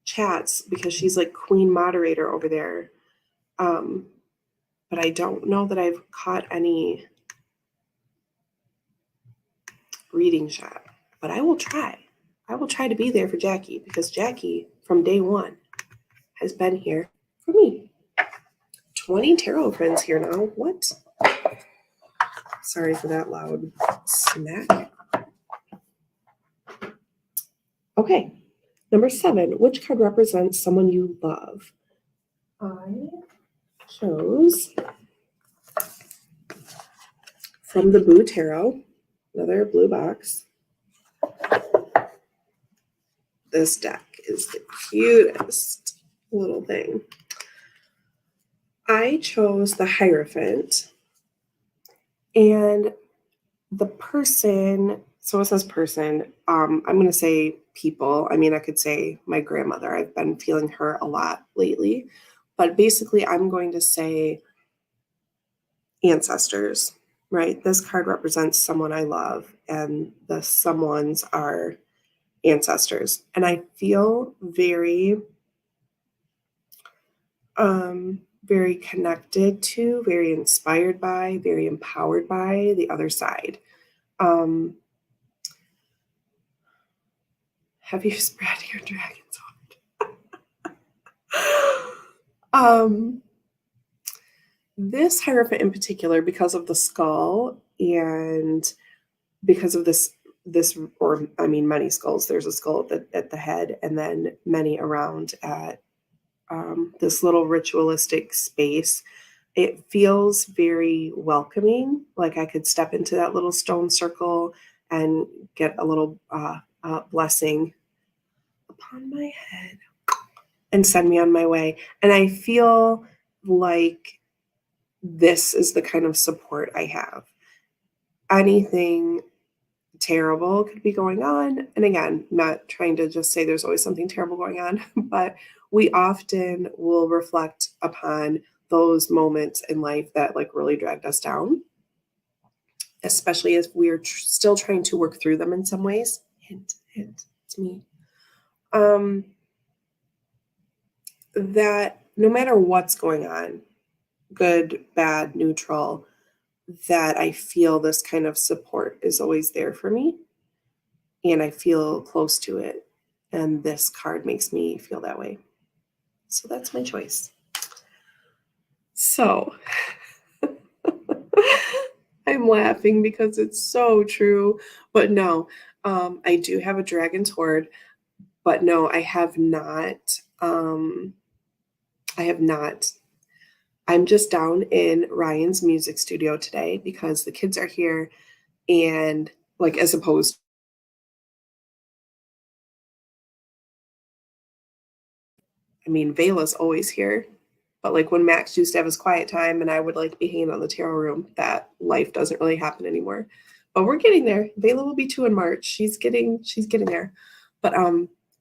chats because she's like queen moderator over there. But I don't know that I've caught any readings yet. But I will try. I will try to be there for Jackie because Jackie from day one has been here for me. 20 tarot friends here now. What? Sorry for that loud smack. Okay. Number 7, which card represents someone you love? I chose from the Blue Tarot, another blue box. This deck is the cutest little thing. I chose the Hierophant, and the person, so it says person, I'm going to say people. I mean, I could say my grandmother. I've been feeling her a lot lately, but basically I'm going to say ancestors, right? This card represents someone I love, and the someones are ancestors. And I feel very, very connected to, very inspired by, very empowered by the other side. Have you spread your dragon's heart? This hierophant in particular, because of the skull and because of this, or I mean, many skulls. There's a skull at the head, and then many around at this little ritualistic space. It feels very welcoming, like I could step into that little stone circle and get a little blessing upon my head and send me on my way. And I feel like this is the kind of support I have. Anything terrible could be going on. And again, not trying to just say there's always something terrible going on, but we often will reflect upon those moments in life that like really dragged us down, especially as we're still trying to work through them in some ways. Hint, it's me. That no matter what's going on, good, bad, neutral, that I feel this kind of support is always there for me. And I feel close to it. And this card makes me feel that way. So that's my choice. So I'm laughing because it's so true. But no, I do have a dragon's hoard. But no, I have not. I have not. I'm just down in Ryan's music studio today because the kids are here, and like as opposed, I mean, Vela's always here, but like when Max used to have his quiet time and I would like be hanging on the tarot room, that life doesn't really happen anymore. But we're getting there. Vela will be 2 in March. She's getting there. But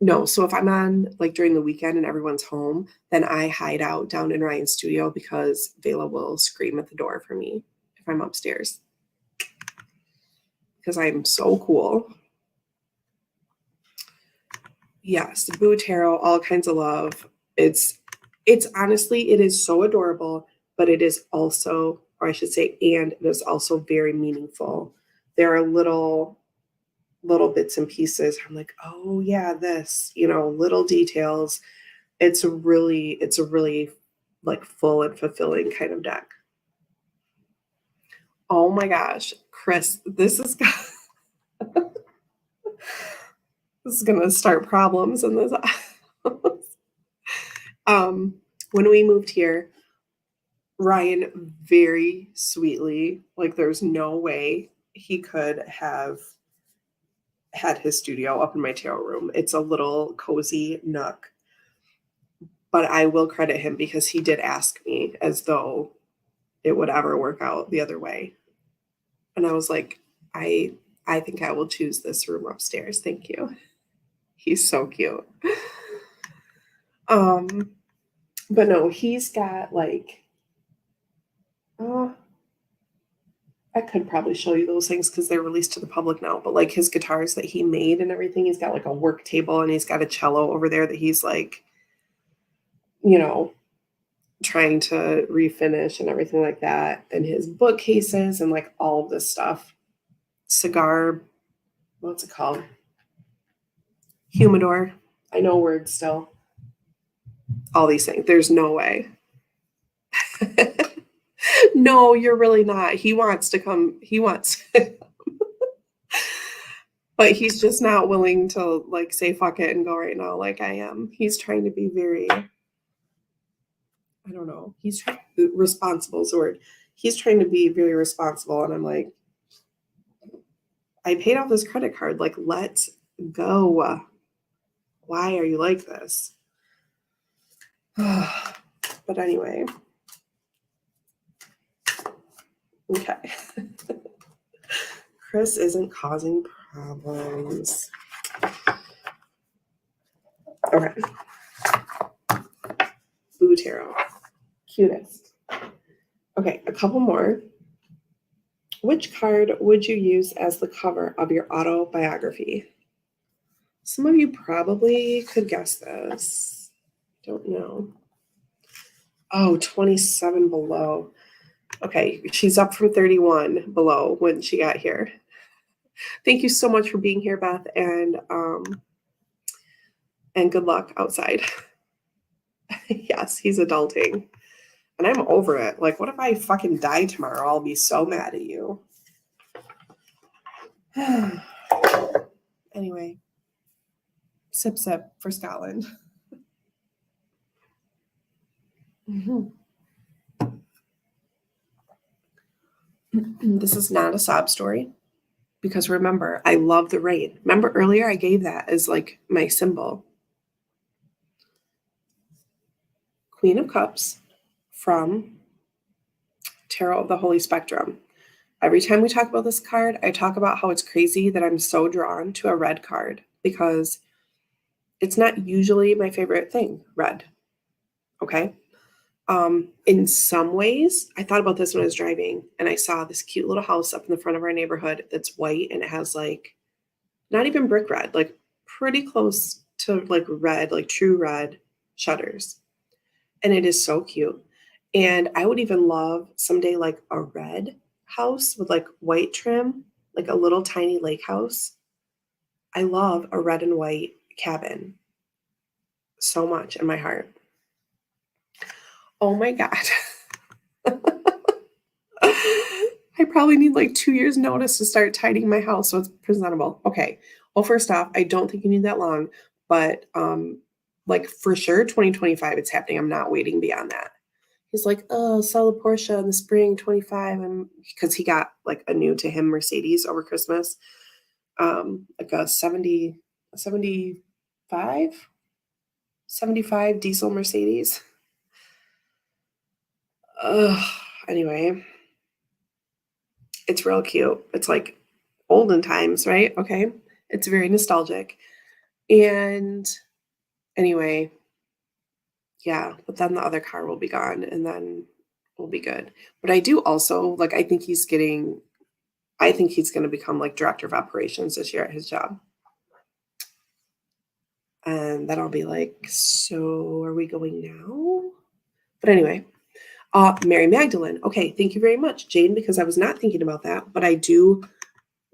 no, so if I'm on like during the weekend and everyone's home, then I hide out down in Ryan's studio because Vela will scream at the door for me if I'm upstairs. Because I'm so cool. Yes, Boo Tarot, all kinds of love. It's honestly, it is so adorable, but it is also, or I should say, and it is also very meaningful. There are little bits and pieces. I'm like, oh yeah, this, little details. It's a really like full and fulfilling kind of deck. Oh my gosh, Chris, this is gonna start problems in this. When we moved here, Ryan very sweetly, like there's no way he could have had his studio up in my tarot room. It's a little cozy nook. But I will credit him because he did ask me as though it would ever work out the other way. And I was like, I think I will choose this room upstairs. Thank you. He's so cute. But no, he's got like I could probably show you those things because they're released to the public now, but like his guitars that he made and everything, he's got like a work table and he's got a cello over there that he's like, trying to refinish and everything like that. And his bookcases and like all of this stuff. Cigar, what's it called? Humidor. I know words still. All these things. There's no way. No, you're really not. He wants to come. He wants. But he's just not willing to like say fuck it and go right now like I am. He's trying to be very, I don't know. He's trying responsible is the word. He's trying to be very responsible. And I'm like, I paid off this credit card. Like, let's go. Why are you like this? But anyway. Okay. Chris isn't causing problems. Okay. Boo Tarot. Cutest. Okay, a couple more. Which card would you use as the cover of your autobiography? Some of you probably could guess this. Don't know. Oh, 27 below. Okay, she's up from 31 below when she got here. Thank you so much for being here, Beth, and good luck outside. Yes, he's adulting. And I'm over it. Like, what if I fucking die tomorrow? I'll be so mad at you. Anyway, sip for Scotland. This is not a sob story because remember, I love the rain. Remember earlier I gave that as like my symbol. Queen of Cups from Tarot of the Holy Spectrum. Every time we talk about this card, I talk about how it's crazy that I'm so drawn to a red card because it's not usually my favorite thing, red. Okay. In some ways, I thought about this when I was driving and I saw this cute little house up in the front of our neighborhood that's white and it has like not even brick red, like pretty close to like red, like true red shutters. And it is so cute. And I would even love someday like a red house with like white trim, like a little tiny lake house. I love a red and white cabin so much in my heart. Oh my God. I probably need like 2 years notice to start tidying my house so it's presentable. Okay. Well, first off, I don't think you need that long, but like for sure 2025 it's happening. I'm not waiting beyond that. He's like, oh, sell a Porsche in the spring 25, and because he got like a new to him Mercedes over Christmas. Like a 75 diesel Mercedes. Anyway, it's real cute. It's like olden times, right? Okay. It's very nostalgic. And anyway, yeah, but then the other car will be gone and then we'll be good. But I do also like, I think he's going to become like director of operations this year at his job. And then I'll be like, so are we going now? But anyway, Mary Magdalene. Okay, thank you very much, Jane, because I was not thinking about that, but I do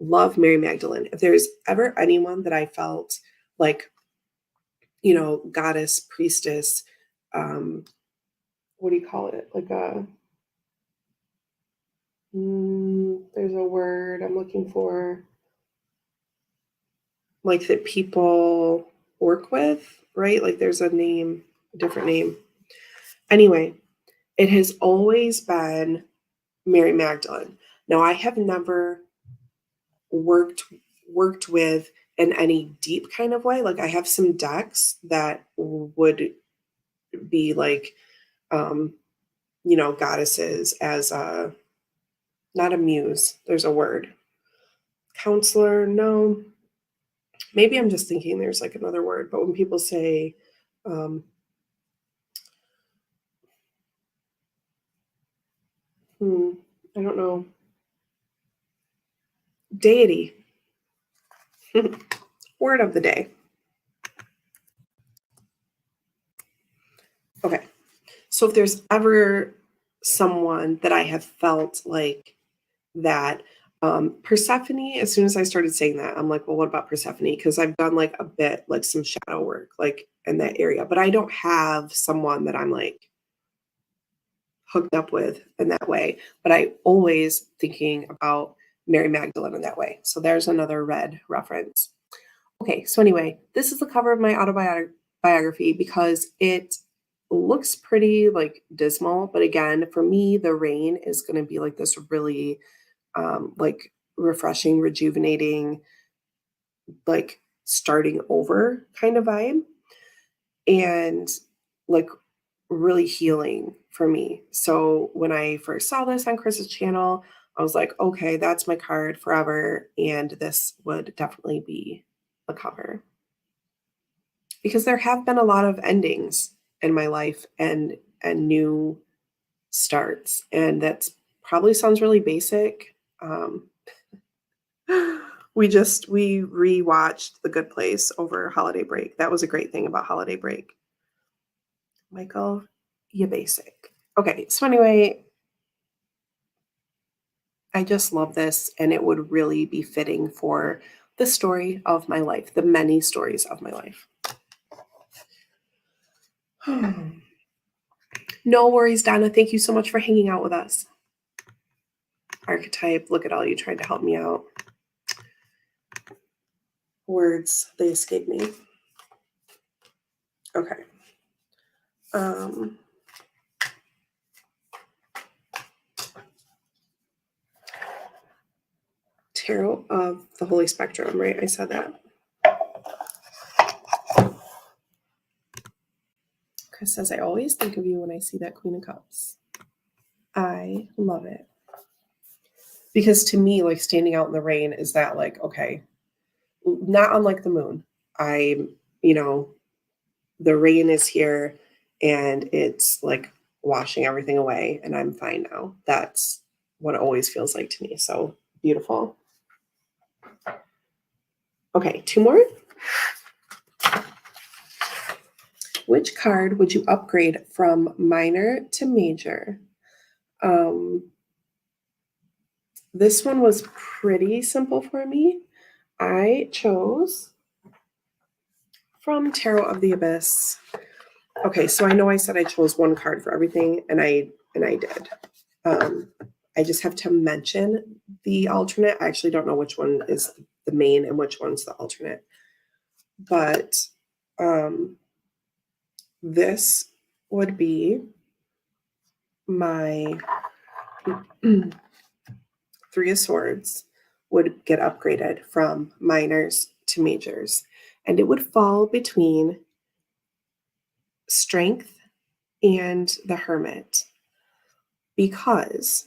love Mary Magdalene. If there's ever anyone that I felt like, you know, goddess, priestess, what do you call it? Like there's a word I'm looking for, like that people work with, right? Like there's a name, a different name. Anyway, it has always been Mary Magdalene. Now, I have never worked with in any deep kind of way. Like I have some decks that would be like, you know, goddesses as a, not a muse. There's a word. Counselor, no. Maybe I'm just thinking there's like another word. But when people say, I don't know. Deity. Word of the day. Okay. So if there's ever someone that I have felt like that, Persephone, as soon as I started saying that, I'm like, well, what about Persephone? Because I've done like a bit, like some shadow work, like in that area, but I don't have someone that I'm like hooked up with in that way. But I always thinking about Mary Magdalene in that way. So there's another red reference. Okay, so anyway, this is the cover of my autobiography because it looks pretty like dismal, but again, for me, the rain is going to be like this really like refreshing, rejuvenating, like starting over kind of vibe, and like really healing for me. So when I first saw this on Chris's channel, I was like, okay, that's my card forever, and this would definitely be the cover. Because there have been a lot of endings in my life and new starts, and that's probably sounds really basic, We rewatched The Good Place over holiday break. That was a great thing about holiday break. Michael, you basic. Okay, so anyway, I just love this, and it would really be fitting for the story of my life, the many stories of my life. No worries, Donna. Thank you so much for hanging out with us. Archetype, look at all you trying to help me out. Words, they escape me. Okay. Tarot of the Holy Spectrum, right? I said that. Chris says, I always think of you when I see that Queen of Cups. I love it. Because to me, like standing out in the rain is that like, okay, not unlike the moon. The rain is here and it's like washing everything away and I'm fine now. That's what it always feels like to me. So beautiful. Okay, 2 more. Which card would you upgrade from minor to major? This one was pretty simple for me. I chose from Tarot of the Abyss. Okay, so I know I said I chose 1 card for everything, and I did. I just have to mention the alternate. I actually don't know which one is the main and which one's the alternate. But this would be my 3 of Swords would get upgraded from minors to majors. And it would fall between Strength and the Hermit. Because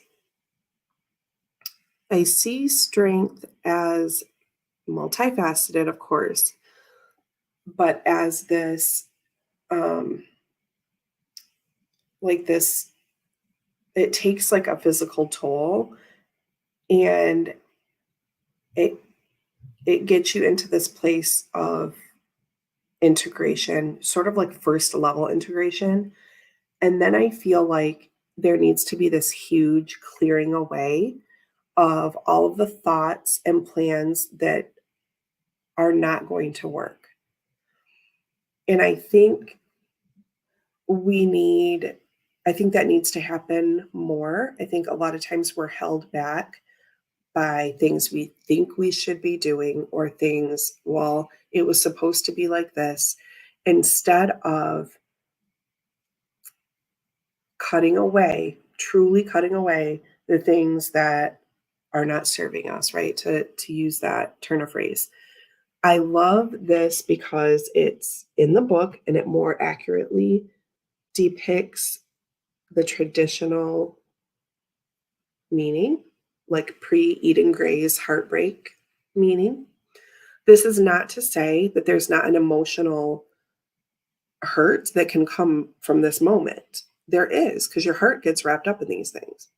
I see Strength as multifaceted, of course, but as this, it takes like a physical toll, and it gets you into this place of integration, sort of like first level integration. And then I feel like there needs to be this huge clearing away of all of the thoughts and plans that are not going to work. And I think that needs to happen more. I think a lot of times we're held back by things we think we should be doing, or things, well, it was supposed to be like this, instead of truly cutting away the things that are not serving us, right? To use that turn of phrase. I love this because it's in the book and it more accurately depicts the traditional meaning, like pre-Eden Gray's heartbreak meaning. This is not to say that there's not an emotional hurt that can come from this moment. There is, because your heart gets wrapped up in these things.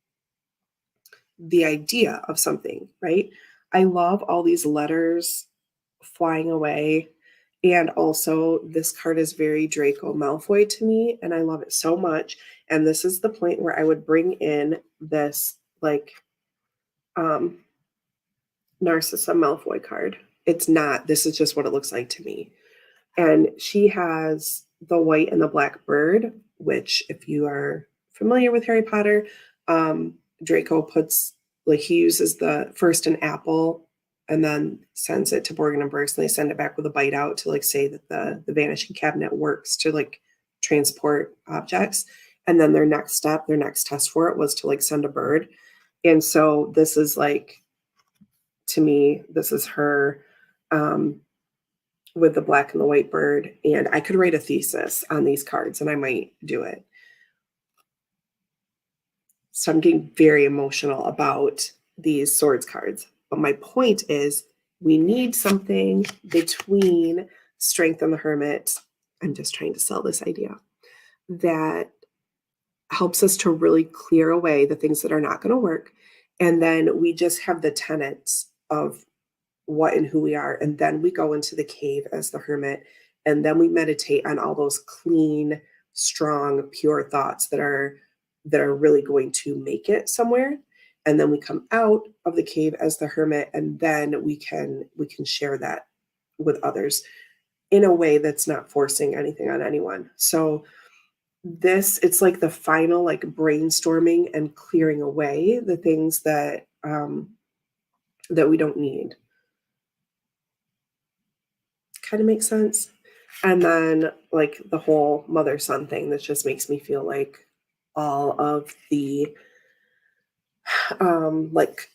The idea of something, right? I love all these letters flying away. And also, this card is very Draco Malfoy to me, and I love it so much. And this is the point where I would bring in this, like, Narcissa Malfoy card. It's not, this is just what it looks like to me. And she has the white and the black bird, which, if you are familiar with Harry Potter, Draco puts, like, he uses the first an apple and then sends it to Borgin and Burkes, and they send it back with a bite out to, like, say that the vanishing cabinet works to, like, transport objects. And then their next test for it was to, like, send a bird. And so this is, like, to me, this is her with the black and the white bird. And I could write a thesis on these cards, and I might do it. So I'm getting very emotional about these swords cards. But my point is, we need something between Strength and the Hermit. I'm just trying to sell this idea that helps us to really clear away the things that are not going to work. And then we just have the tenets of what and who we are. And then we go into the cave as the hermit. And then we meditate on all those clean, strong, pure thoughts that are really going to make it somewhere. And then we come out of the cave as the hermit, and then we can share that with others in a way that's not forcing anything on anyone. So it's like the final like brainstorming and clearing away the things that that we don't need. Kind of makes sense. And then like the whole mother son thing, that just makes me feel like all of the like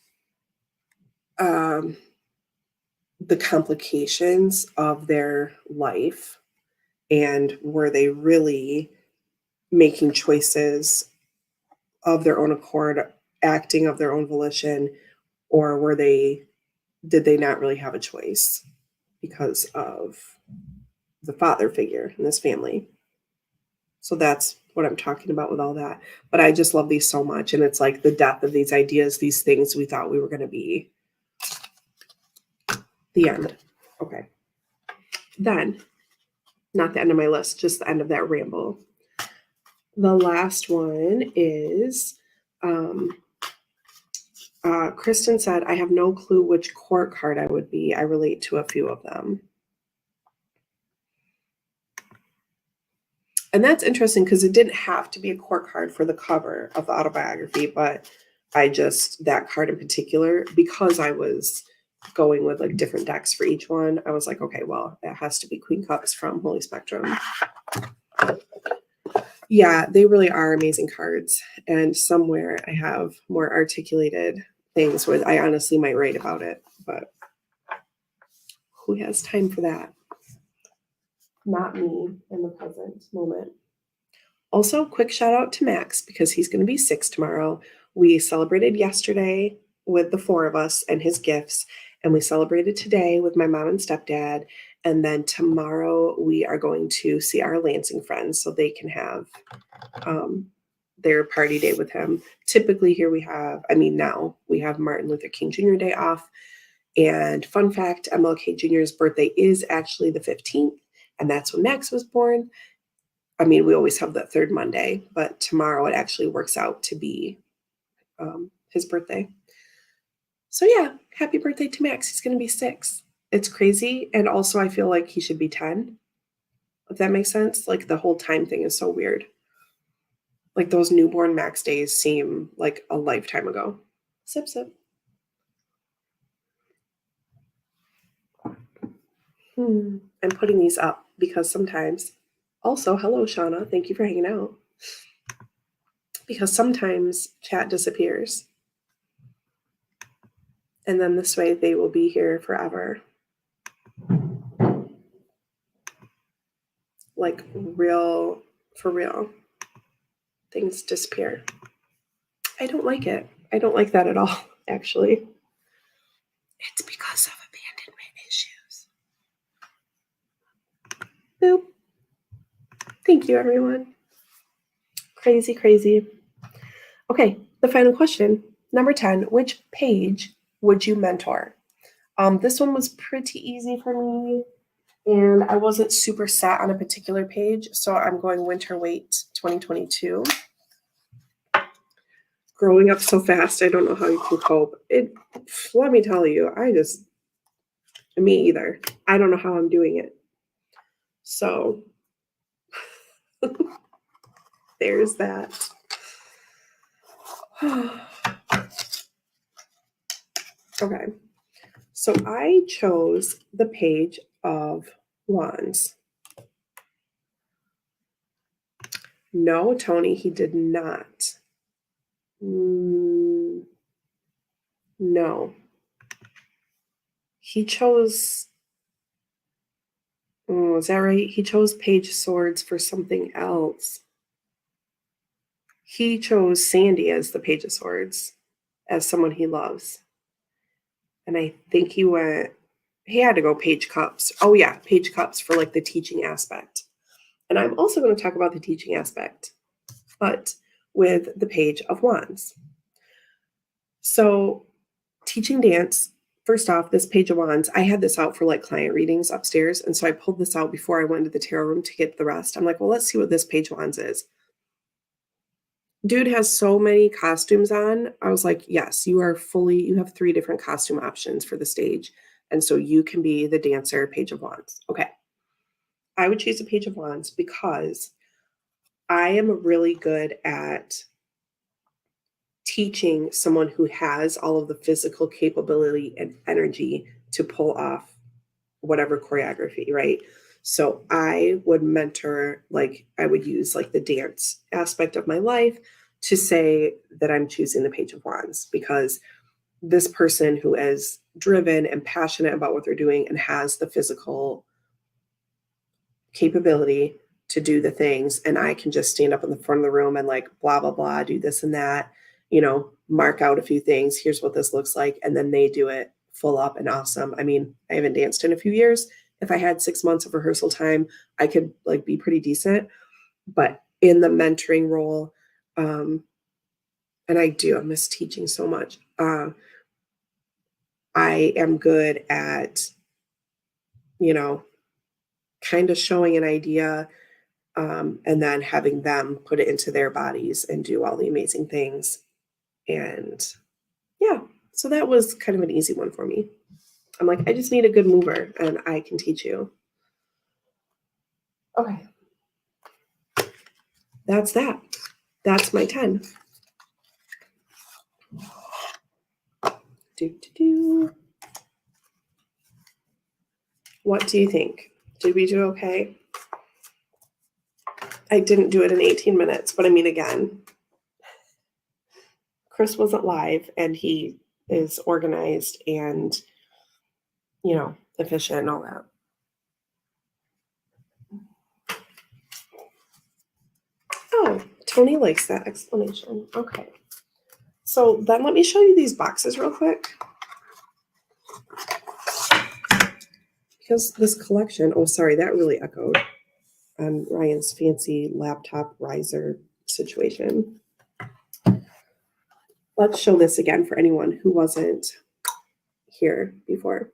the complications of their life, and were they really making choices of their own accord, acting of their own volition, or did they not really have a choice because of the father figure in this family? So that's what I'm talking about with all that. But I just love these so much. And it's like the depth of these ideas, these things we thought we were going to be. The end. Okay. Then, not the end of my list, just the end of that ramble. The last one is Kristen said, I have no clue which court card I would be. I relate to a few of them. And that's interesting because it didn't have to be a court card for the cover of the autobiography, but that card in particular, because I was going with like different decks for each one, I was like, okay, well, it has to be Queen Cups from Holy Spectrum. Yeah, they really are amazing cards. And somewhere I have more articulated things where I honestly might write about it, but who has time for that? Not me in the present moment. Also, quick shout out to Max because he's going to be 6 tomorrow. We celebrated yesterday with the 4 of us and his gifts, and we celebrated today with my mom and stepdad. And then tomorrow we are going to see our Lansing friends so they can have their party day with him. Typically here now we have Martin Luther King Jr. Day off. And fun fact, MLK Jr.'s birthday is actually the 15th, and that's when Max was born. I mean, we always have that third Monday, but tomorrow it actually works out to be his birthday. So yeah, happy birthday to Max. He's going to be 6. It's crazy. And also I feel like he should be 10, if that makes sense. Like the whole time thing is so weird. Like those newborn Max days seem like a lifetime ago. Sip, sip. I'm putting these up because sometimes, also, hello, Shauna. Thank you for hanging out. Because sometimes chat disappears. And then this way they will be here forever. Like for real. Things disappear. I don't like it. I don't like that at all, actually. It's because of abandonment issues. Boop. Thank you, everyone. Crazy, crazy. Okay, the final question. Number 10, which page would you mentor? This one was pretty easy for me, and I wasn't super set on a particular page, so I'm going Winter Weight 2022. Growing up so fast, I don't know how you can cope. Let me tell you, me either. I don't know how I'm doing it. So there's that. Okay. So I chose the page of Wands. No, Tony, he did not. No. He chose... Oh, is that right? He chose Page Swords for something else. He chose Sandy as the Page of Swords, as someone he loves. And I think he had to go Page Cups. Oh yeah, Page Cups for like the teaching aspect. And I'm also going to talk about the teaching aspect, but with the Page of Wands. So teaching dance, first off, this Page of Wands, I had this out for like client readings upstairs. And so I pulled this out before I went into the tarot room to get the rest. I'm like, well, let's see what this Page of Wands is. Dude has so many costumes on. I was like, yes, you have 3 different costume options for the stage. And so you can be the dancer, Page of Wands. Okay. I would choose a Page of Wands because I am really good at teaching someone who has all of the physical capability and energy to pull off whatever choreography, right? So I would mentor, like I would use like the dance aspect of my life to say that I'm choosing the Page of Wands because this person who is driven and passionate about what they're doing and has the physical capability to do the things, and I can just stand up in the front of the room and like blah blah blah, do this and that, mark out a few things, here's what this looks like, and then they do it full up and awesome. I mean, I haven't danced in a few years. If I had 6 months of rehearsal time, I could like be pretty decent. But in the mentoring role, and I miss teaching so much. I am good at, kind of showing an idea, and then having them put it into their bodies and do all the amazing things. And yeah, so that was kind of an easy one for me. I'm like, I just need a good mover and I can teach you. Okay. That's that. That's my 10. What do you think? Did we do okay? I didn't do it in 18 minutes, but I mean, again, Chris wasn't live and he is organized and, efficient and all that. Oh, Tony likes that explanation. Okay. So then let me show you these boxes real quick. Because this collection, oh, sorry, that really echoed on Ryan's fancy laptop riser situation. Let's show this again for anyone who wasn't here before.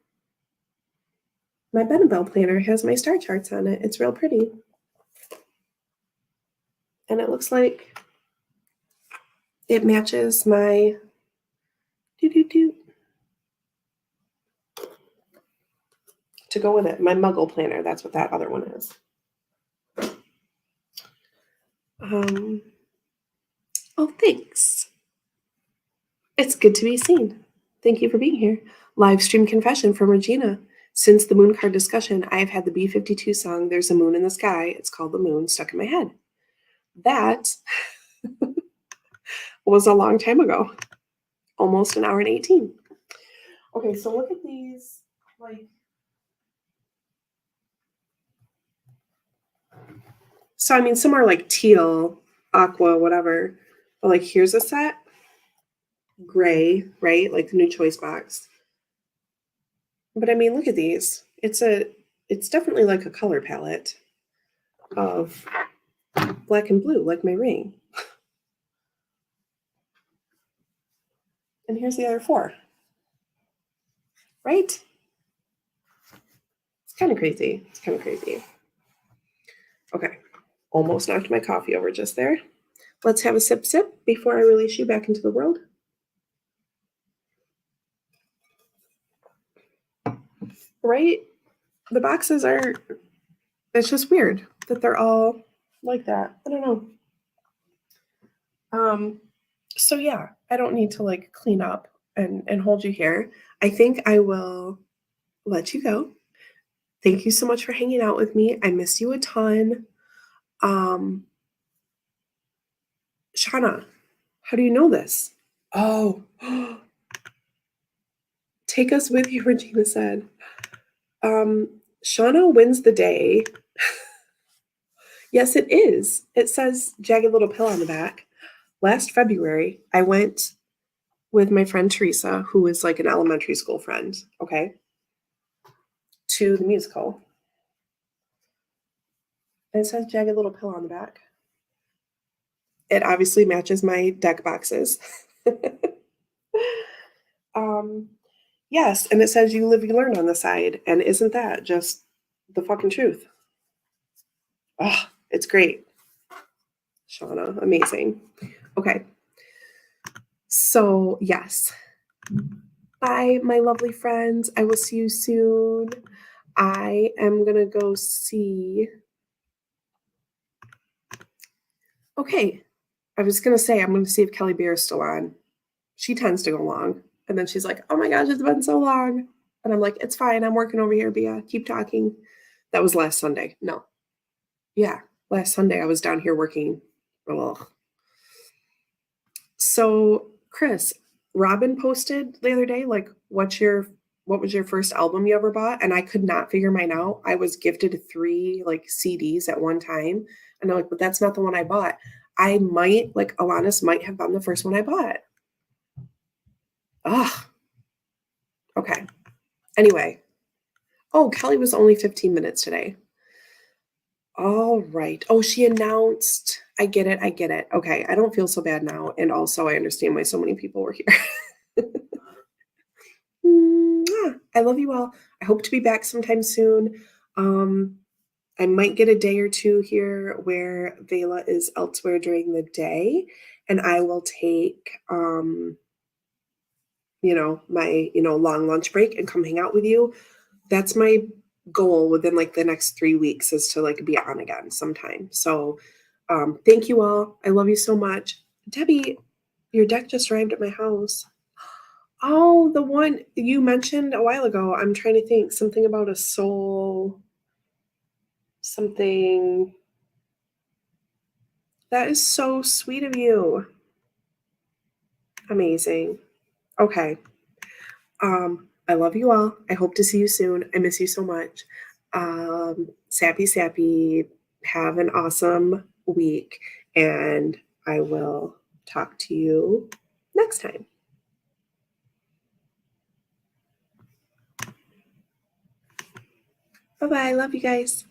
My Benebell planner has my star charts on it. It's real pretty. And it looks like it matches my to go with it. My Muggle planner, that's what that other one is. Oh, thanks. It's good to be seen. Thank you for being here. Live stream confession from Regina. Since the moon card discussion, I have had the B-52 song, There's a Moon in the Sky, it's called The Moon, stuck in my head. That was a long time ago. Almost an hour and 18. Okay, so look at these, so I mean, some are like teal, aqua, whatever. But like, here's a set. Gray, right? Like the new choice box. But I mean, look at these. It's definitely like a color palette of black and blue, like my ring. And here's the other 4. Right? It's kind of crazy. Okay. Almost knocked my coffee over just there. Let's have a sip before I release you back into the world. Right? The boxes it's just weird that they're all like that. I don't know. So yeah, I don't need to like clean up and hold you here. I think I will let you go. Thank you so much for hanging out with me. I miss you a ton. Shauna, how do you know this? Oh, take us with you, Regina said. Shauna wins the day. Yes, it is. It says Jagged Little Pill on the back. Last February, I went with my friend Teresa, who is like an elementary school friend, okay, to the musical. And it says Jagged Little Pill on the back. It obviously matches my deck boxes. Yes, and it says you live, you learn on the side. And isn't that just the fucking truth? Oh, it's great. Shauna, amazing. Okay. So, yes. Bye, my lovely friends. I will see you soon. I am going to go see. Okay. I was going to say, I'm going to see if Kelly Beer is still on. She tends to go long. And then she's like, oh my gosh, it's been so long. And I'm like, it's fine. I'm working over here, Bia. Keep talking. That was last Sunday. No. Yeah. Last Sunday, I was down here working. Ugh. So, Chris, Robin posted the other day, like, what was your first album you ever bought? And I could not figure mine out. I was gifted 3 like CDs at one time. And I'm like, but that's not the one I bought. I might, like, Alanis might have been the first one I bought. Ugh. Okay. Anyway. Oh, Kelly was only 15 minutes today. All right. Oh, she announced. I get it. I get it. Okay. I don't feel so bad now. And also, I understand why so many people were here. I love you all. I hope to be back sometime soon. I might get a day or two here where Vela is elsewhere during the day, and I will take, my, long lunch break and come hang out with you. That's my goal within like the next 3 weeks is to like be on again sometime. So, thank you all. I love you so much. Debbie, your deck just arrived at my house. Oh, the one you mentioned a while ago. I'm trying to think something about a soul, something. That is so sweet of you. Amazing. Okay. I love you all. I hope to see you soon. I miss you so much. Sappy, sappy. Have an awesome week, and I will talk to you next time. Bye bye. Love you guys.